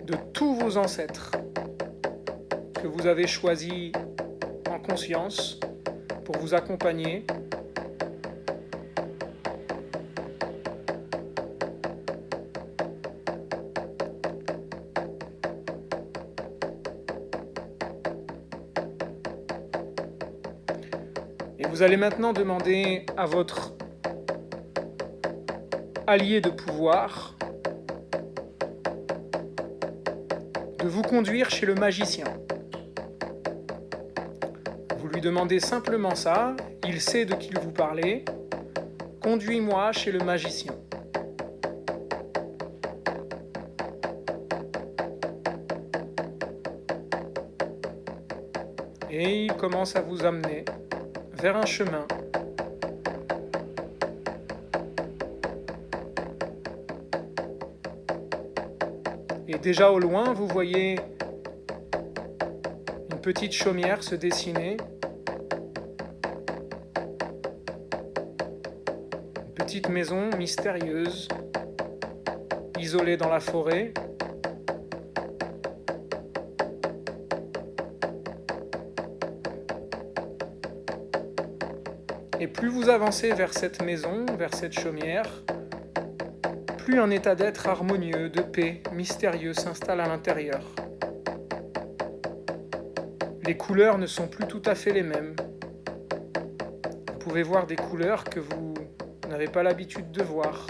de tous vos ancêtres que vous avez choisis en conscience pour vous accompagner. Et vous allez maintenant demander à votre allié de pouvoir de vous conduire chez le magicien. Vous lui demandez simplement ça, il sait de qui vous parlez. Conduis-moi chez le magicien. Et il commence à vous amener vers un chemin. Et déjà au loin, vous voyez une petite chaumière se dessiner. Une petite maison mystérieuse, isolée dans la forêt. Et plus vous avancez vers cette maison, vers cette chaumière, plus un état d'être harmonieux, de paix, mystérieux s'installe à l'intérieur. Les couleurs ne sont plus tout à fait les mêmes. Vous pouvez voir des couleurs que vous n'avez pas l'habitude de voir.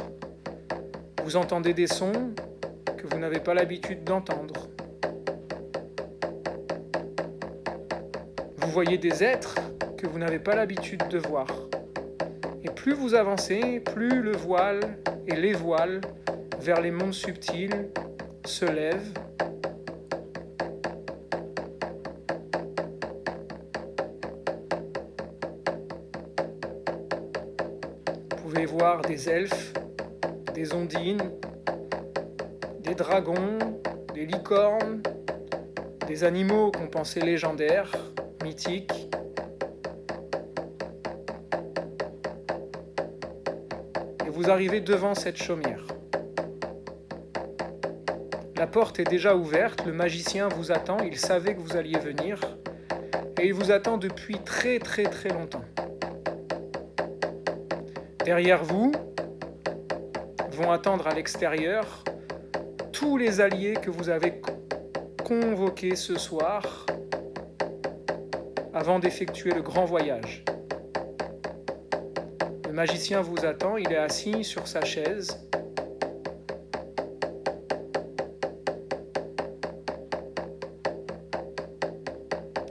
Vous entendez des sons que vous n'avez pas l'habitude d'entendre. Vous voyez des êtres que vous n'avez pas l'habitude de voir. Et plus vous avancez, plus le voile et les voiles vers les mondes subtils se lèvent. Vous pouvez voir des elfes, des ondines, des dragons, des licornes, des animaux qu'on pensait légendaires, mythiques. Vous arrivez devant cette chaumière. La porte est déjà ouverte, le magicien vous attend, il savait que vous alliez venir, et il vous attend depuis très très très longtemps. Derrière vous vont attendre à l'extérieur tous les alliés que vous avez convoqués ce soir avant d'effectuer le grand voyage. Le magicien vous attend, il est assis sur sa chaise.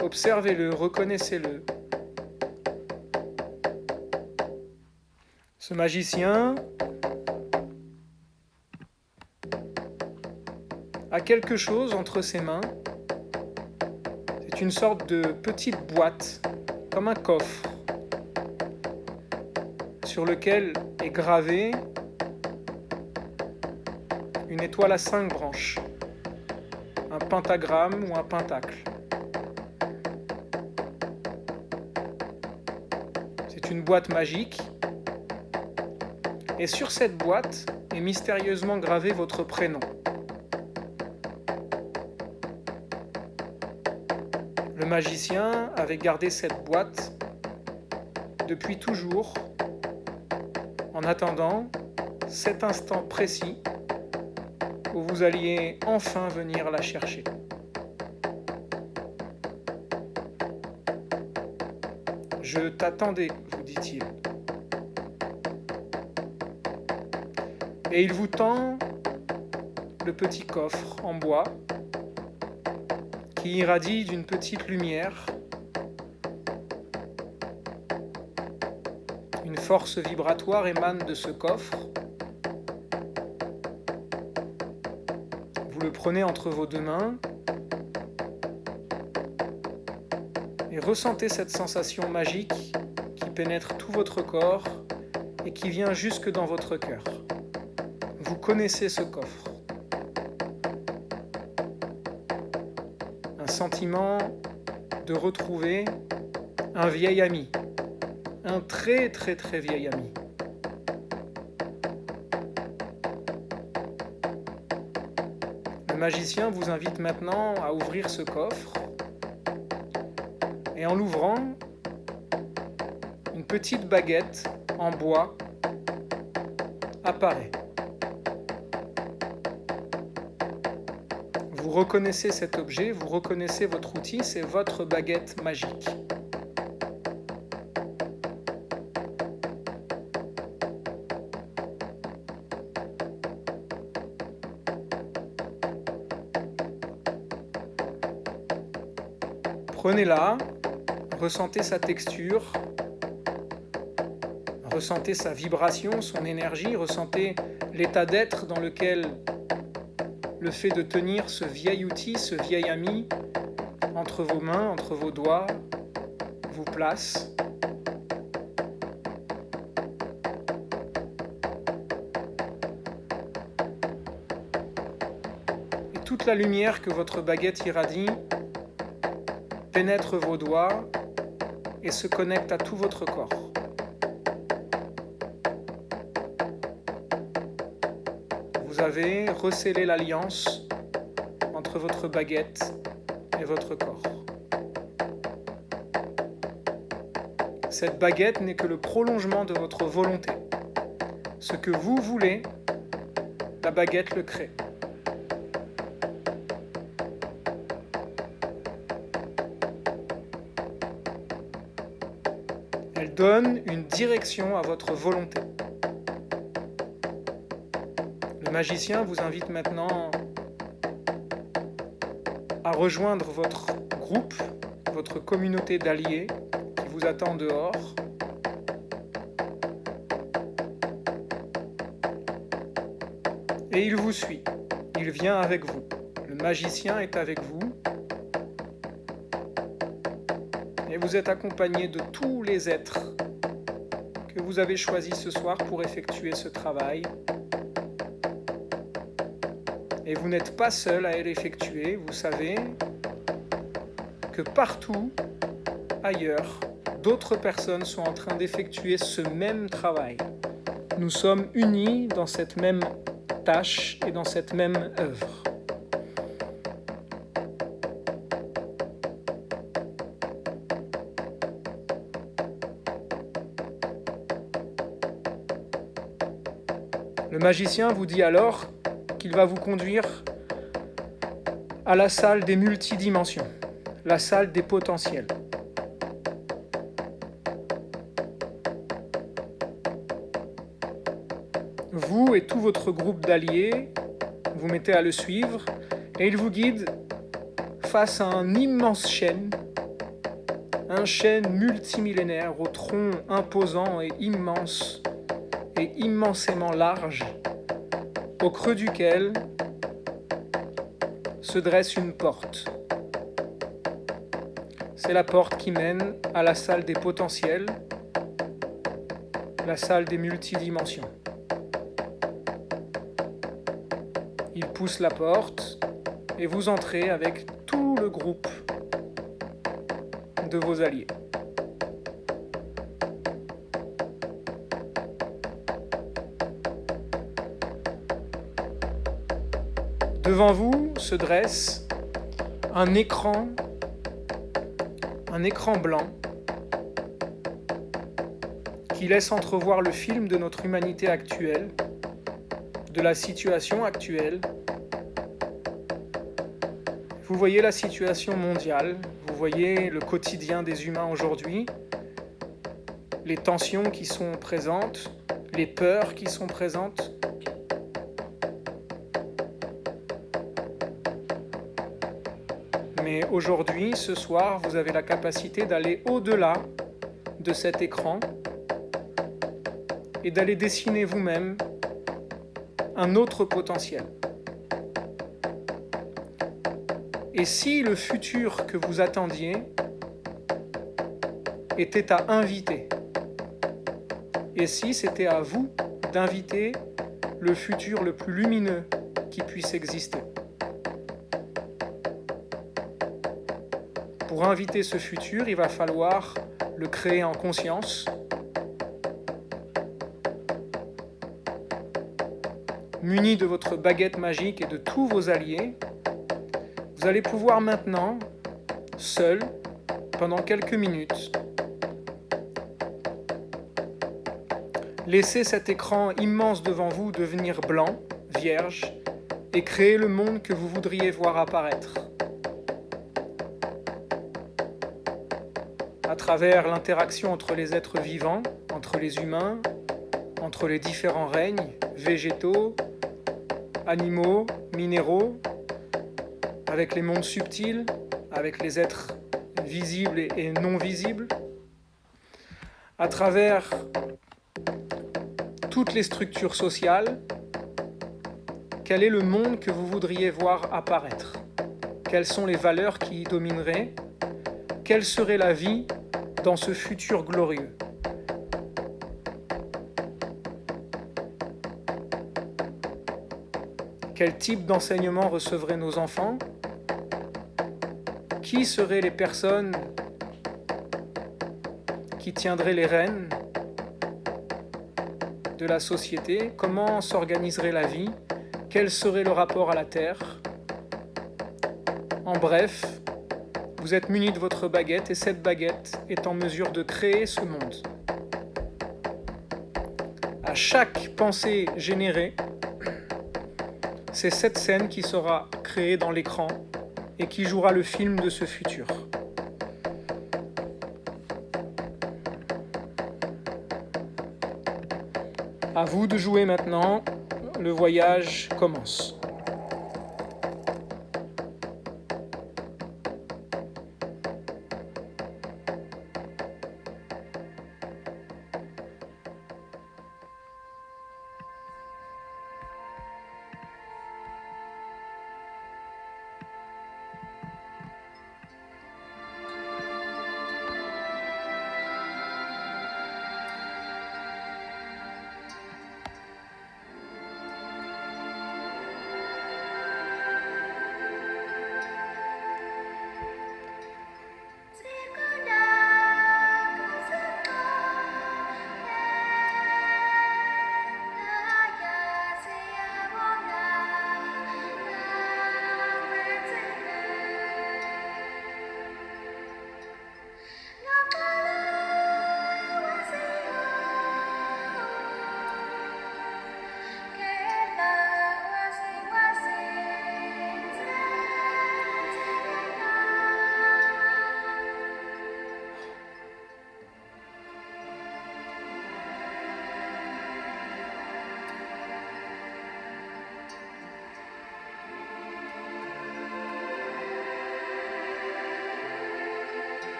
Observez-le, reconnaissez-le. Ce magicien a quelque chose entre ses mains. C'est une sorte de petite boîte, comme un coffre, sur lequel est gravé une étoile à 5 branches, un pentagramme ou un pentacle. C'est une boîte magique et sur cette boîte est mystérieusement gravé votre prénom. Le magicien avait gardé cette boîte depuis toujours, en attendant cet instant précis où vous alliez enfin venir la chercher. « Je t'attendais », vous dit-il. Et il vous tend le petit coffre en bois qui irradie d'une petite lumière. Une force vibratoire émane de ce coffre. Vous le prenez entre vos deux mains et ressentez cette sensation magique qui pénètre tout votre corps et qui vient jusque dans votre cœur. Vous connaissez ce coffre. Un sentiment de retrouver un vieil ami, un très très très vieil ami. Le magicien vous invite maintenant à ouvrir ce coffre et en l'ouvrant, une petite baguette en bois apparaît. Vous reconnaissez cet objet, vous reconnaissez votre outil, c'est votre baguette magique. Prenez-la, ressentez sa texture, ressentez sa vibration, son énergie, ressentez l'état d'être dans lequel le fait de tenir ce vieil outil, ce vieil ami, entre vos mains, entre vos doigts, vous place. Et toute la lumière que votre baguette irradie pénètre vos doigts et se connecte à tout votre corps. Vous avez rescellé l'alliance entre votre baguette et votre corps. Cette baguette n'est que le prolongement de votre volonté. Ce que vous voulez, la baguette le crée. Elle donne une direction à votre volonté. Le magicien vous invite maintenant à rejoindre votre groupe, votre communauté d'alliés qui vous attend dehors. Et il vous suit, il vient avec vous. Le magicien est avec vous. Et vous êtes accompagné de tous les êtres que vous avez choisis ce soir pour effectuer ce travail. Et vous n'êtes pas seul à l'effectuer, vous savez que partout ailleurs, d'autres personnes sont en train d'effectuer ce même travail. Nous sommes unis dans cette même tâche et dans cette même œuvre. Le magicien vous dit alors qu'il va vous conduire à la salle des multidimensions, la salle des potentiels. Vous et tout votre groupe d'alliés vous mettez à le suivre et il vous guide face à un immense chêne, un chêne multimillénaire au tronc imposant et immense et immensément large, au creux duquel se dresse une porte. C'est la porte qui mène à la salle des potentiels, la salle des multidimensions. Il pousse la porte et vous entrez avec tout le groupe de vos alliés. Devant vous se dresse un écran blanc qui laisse entrevoir le film de notre humanité actuelle, de la situation actuelle. Vous voyez la situation mondiale, vous voyez le quotidien des humains aujourd'hui, les tensions qui sont présentes, les peurs qui sont présentes. Mais aujourd'hui, ce soir, vous avez la capacité d'aller au-delà de cet écran et d'aller dessiner vous-même un autre potentiel. Et si le futur que vous attendiez était à inviter, et si c'était à vous d'inviter le futur le plus lumineux qui puisse exister. Pour inviter ce futur, il va falloir le créer en conscience, muni de votre baguette magique et de tous vos alliés. Vous allez pouvoir maintenant, seul, pendant quelques minutes, laisser cet écran immense devant vous devenir blanc, vierge, et créer le monde que vous voudriez voir apparaître. À travers l'interaction entre les êtres vivants, entre les humains, entre les différents règnes, végétaux, animaux, minéraux, avec les mondes subtils, avec les êtres visibles et non visibles, à travers toutes les structures sociales, quel est le monde que vous voudriez voir apparaître? Quelles sont les valeurs qui y domineraient? Quelle serait la vie dans ce futur glorieux? Quel type d'enseignement recevraient nos enfants? Qui seraient les personnes qui tiendraient les rênes de la société? Comment s'organiserait la vie? Quel serait le rapport à la terre? En bref, vous êtes muni de votre baguette et cette baguette est en mesure de créer ce monde. À chaque pensée générée, c'est cette scène qui sera créée dans l'écran et qui jouera le film de ce futur. À vous de jouer maintenant, le voyage commence.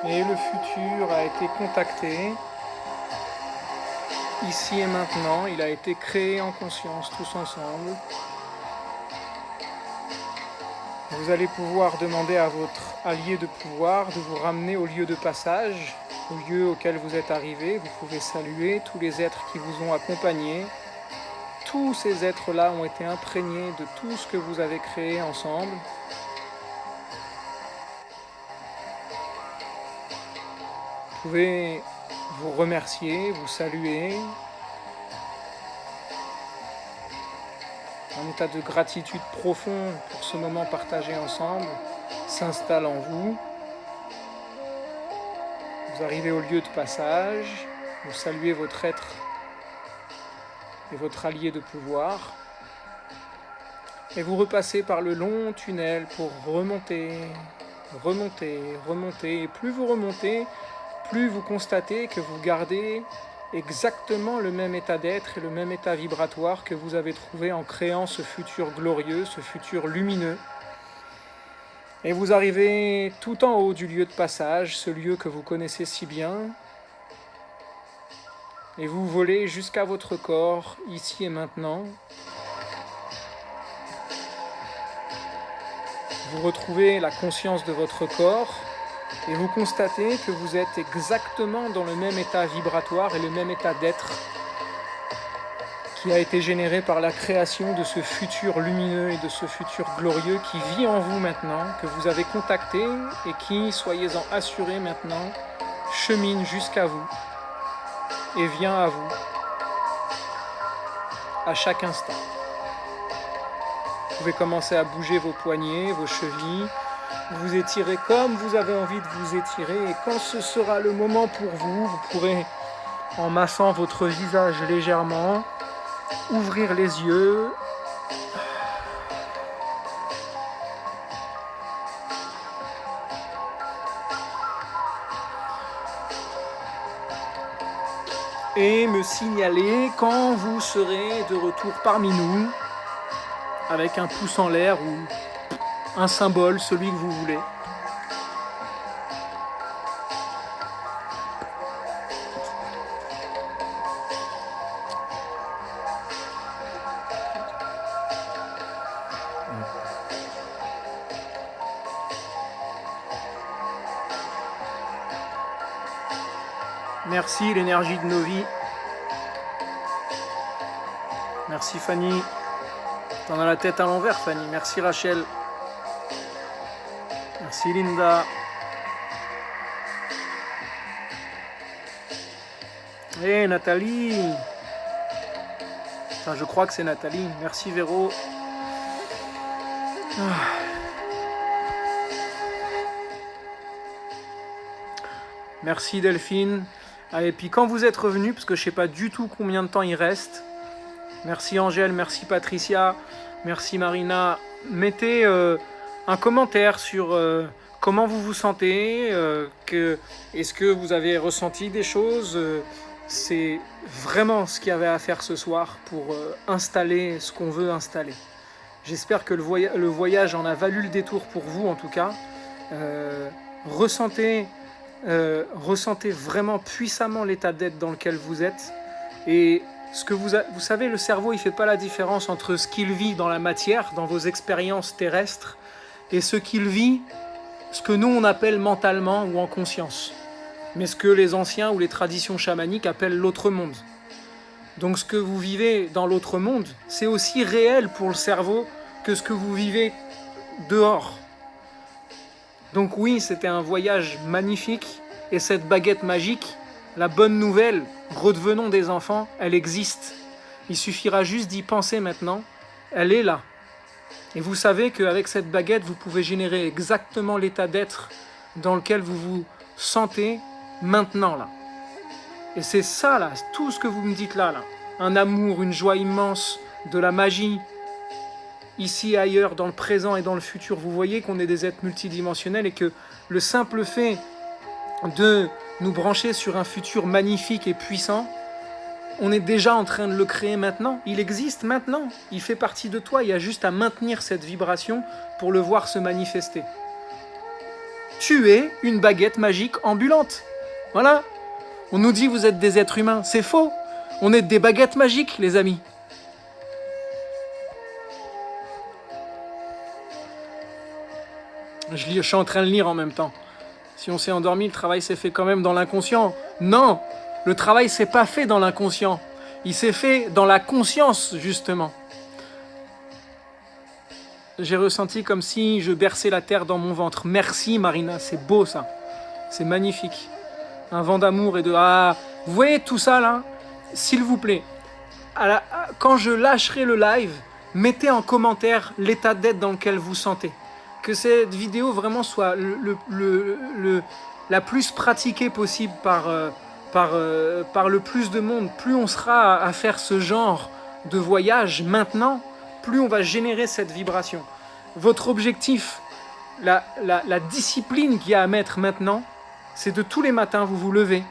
Et le futur a été contacté. Ici et maintenant, il a été créé en conscience, tous ensemble. Vous allez pouvoir demander à votre allié de pouvoir de vous ramener au lieu de passage, au lieu auquel vous êtes arrivé. Vous pouvez saluer tous les êtres qui vous ont accompagné. Tous ces êtres-là ont été imprégnés de tout ce que vous avez créé ensemble. Vous pouvez vous remercier, vous saluer. Un état de gratitude profond pour ce moment partagé ensemble s'installe en vous. Vous arrivez au lieu de passage, vous saluez votre être et votre allié de pouvoir. Et vous repassez par le long tunnel pour remonter, remonter, remonter. Et plus vous remontez, plus vous constatez que vous gardez exactement le même état d'être et le même état vibratoire que vous avez trouvé en créant ce futur glorieux, ce futur lumineux. Et vous arrivez tout en haut du lieu de passage, ce lieu que vous connaissez si bien, et vous volez jusqu'à votre corps, ici et maintenant. Vous retrouvez la conscience de votre corps, et vous constatez que vous êtes exactement dans le même état vibratoire et le même état d'être qui a été généré par la création de ce futur lumineux et de ce futur glorieux qui vit en vous maintenant, que vous avez contacté et qui, soyez-en assurés maintenant, chemine jusqu'à vous et vient à vous à chaque instant. Vous pouvez commencer à bouger vos poignets, vos chevilles, vous étirez comme vous avez envie de vous étirer, et quand ce sera le moment pour vous, vous pourrez, en massant votre visage légèrement, ouvrir les yeux et me signaler quand vous serez de retour parmi nous, avec un pouce en l'air ou un symbole, celui que vous voulez. Merci l'énergie de nos vies. Merci Fanny. T'en as la tête à l'envers Fanny. Merci Rachel. Merci Linda. Et Nathalie. Enfin, je crois que c'est Nathalie. Merci Véro. Merci Delphine. Et puis quand vous êtes revenus, parce que je ne sais pas du tout combien de temps il reste, merci Angèle, merci Patricia, merci Marina, mettez un commentaire sur comment vous vous sentez, est-ce que vous avez ressenti des choses, c'est vraiment ce qu'il y avait à faire ce soir pour installer ce qu'on veut installer. J'espère que le voyage en a valu le détour pour vous en tout cas. Ressentez vraiment puissamment l'état d'être dans lequel vous êtes. Et ce que vous savez, le cerveau, il ne fait pas la différence entre ce qu'il vit dans la matière, dans vos expériences terrestres, et ce qu'il vit, ce que nous on appelle mentalement ou en conscience. Mais ce que les anciens ou les traditions chamaniques appellent l'autre monde. Donc ce que vous vivez dans l'autre monde, c'est aussi réel pour le cerveau que ce que vous vivez dehors. Donc oui, c'était un voyage magnifique, et cette baguette magique, la bonne nouvelle, redevenons des enfants, elle existe. Il suffira juste d'y penser maintenant, elle est là. Et vous savez qu'avec cette baguette, vous pouvez générer exactement l'état d'être dans lequel vous vous sentez maintenant là. Et c'est ça là, tout ce que vous me dites là. Un amour, une joie immense, de la magie, ici et ailleurs, dans le présent et dans le futur. Vous voyez qu'on est des êtres multidimensionnels et que le simple fait de nous brancher sur un futur magnifique et puissant, on est déjà en train de le créer maintenant. Il existe maintenant, il fait partie de toi. Il y a juste à maintenir cette vibration pour le voir se manifester. Tu es une baguette magique ambulante. Voilà. On nous dit vous êtes des êtres humains. C'est faux. On est des baguettes magiques, les amis. Je suis en train de lire en même temps. Si on s'est endormi, le travail s'est fait quand même dans l'inconscient. Non, le travail s'est pas fait dans l'inconscient. Il s'est fait dans la conscience, justement. J'ai ressenti comme si je berçais la terre dans mon ventre. Merci Marina, c'est beau ça. C'est magnifique. Un vent d'amour et de... Ah, vous voyez tout ça là? S'il vous plaît, quand je lâcherai le live, mettez en commentaire l'état d'être dans lequel vous sentez. Que cette vidéo vraiment soit la plus pratiquée possible par le plus de monde. Plus on sera à faire ce genre de voyage maintenant, plus on va générer cette vibration. Votre objectif, la discipline qu'il y a à mettre maintenant, c'est de tous les matins vous vous levez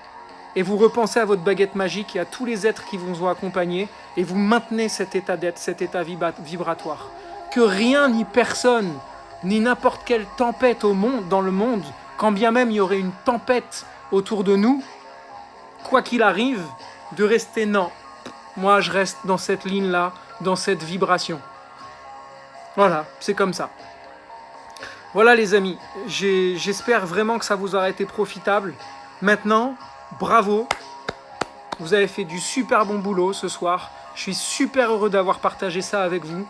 et vous repensez à votre baguette magique et à tous les êtres qui vous ont accompagné et vous maintenez cet état d'être, cet état vibratoire. Que rien ni personne, ni n'importe quelle tempête dans le monde, quand bien même il y aurait une tempête autour de nous, quoi qu'il arrive, de rester non. Moi, je reste dans cette ligne-là, dans cette vibration. Voilà, c'est comme ça. Voilà les amis, j'espère vraiment que ça vous aura été profitable. Maintenant, bravo, vous avez fait du super bon boulot ce soir. Je suis super heureux d'avoir partagé ça avec vous.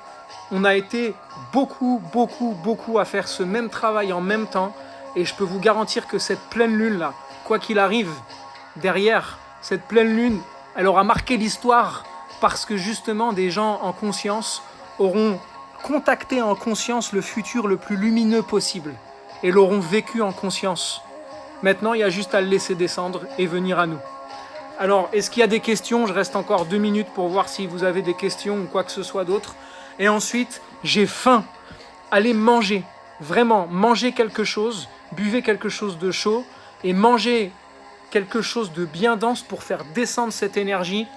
On a été beaucoup à faire ce même travail en même temps. Et je peux vous garantir que cette pleine lune-là, quoi qu'il arrive, derrière, cette pleine lune, elle aura marqué l'histoire parce que justement des gens en conscience auront contacté en conscience le futur le plus lumineux possible et l'auront vécu en conscience. Maintenant, il y a juste à le laisser descendre et venir à nous. Alors, est-ce qu'il y a des questions? Je reste encore 2 minutes pour voir si vous avez des questions ou quoi que ce soit d'autre. Et ensuite, j'ai faim. Allez manger. Vraiment, mangez quelque chose, buvez quelque chose de chaud et mangez quelque chose de bien dense pour faire descendre cette énergie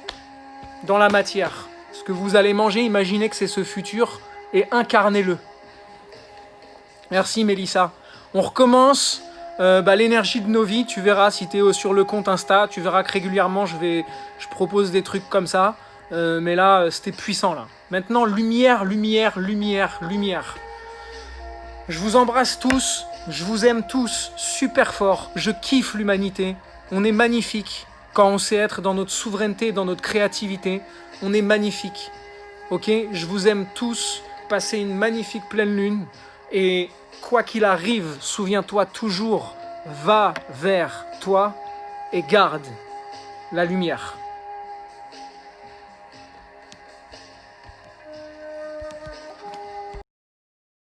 dans la matière. Ce que vous allez manger, imaginez que c'est ce futur et incarnez-le. Merci Mélissa. On recommence l'énergie de nos vies. Tu verras si tu es sur le compte Insta, tu verras que régulièrement je propose des trucs comme ça. Mais là, c'était puissant là. Maintenant, lumière. Je vous embrasse tous, je vous aime tous super fort. Je kiffe l'humanité. On est magnifique quand on sait être dans notre souveraineté, dans notre créativité. On est magnifique. Ok, je vous aime tous. Passez une magnifique pleine lune. Et quoi qu'il arrive, souviens-toi toujours, va vers toi et garde la lumière.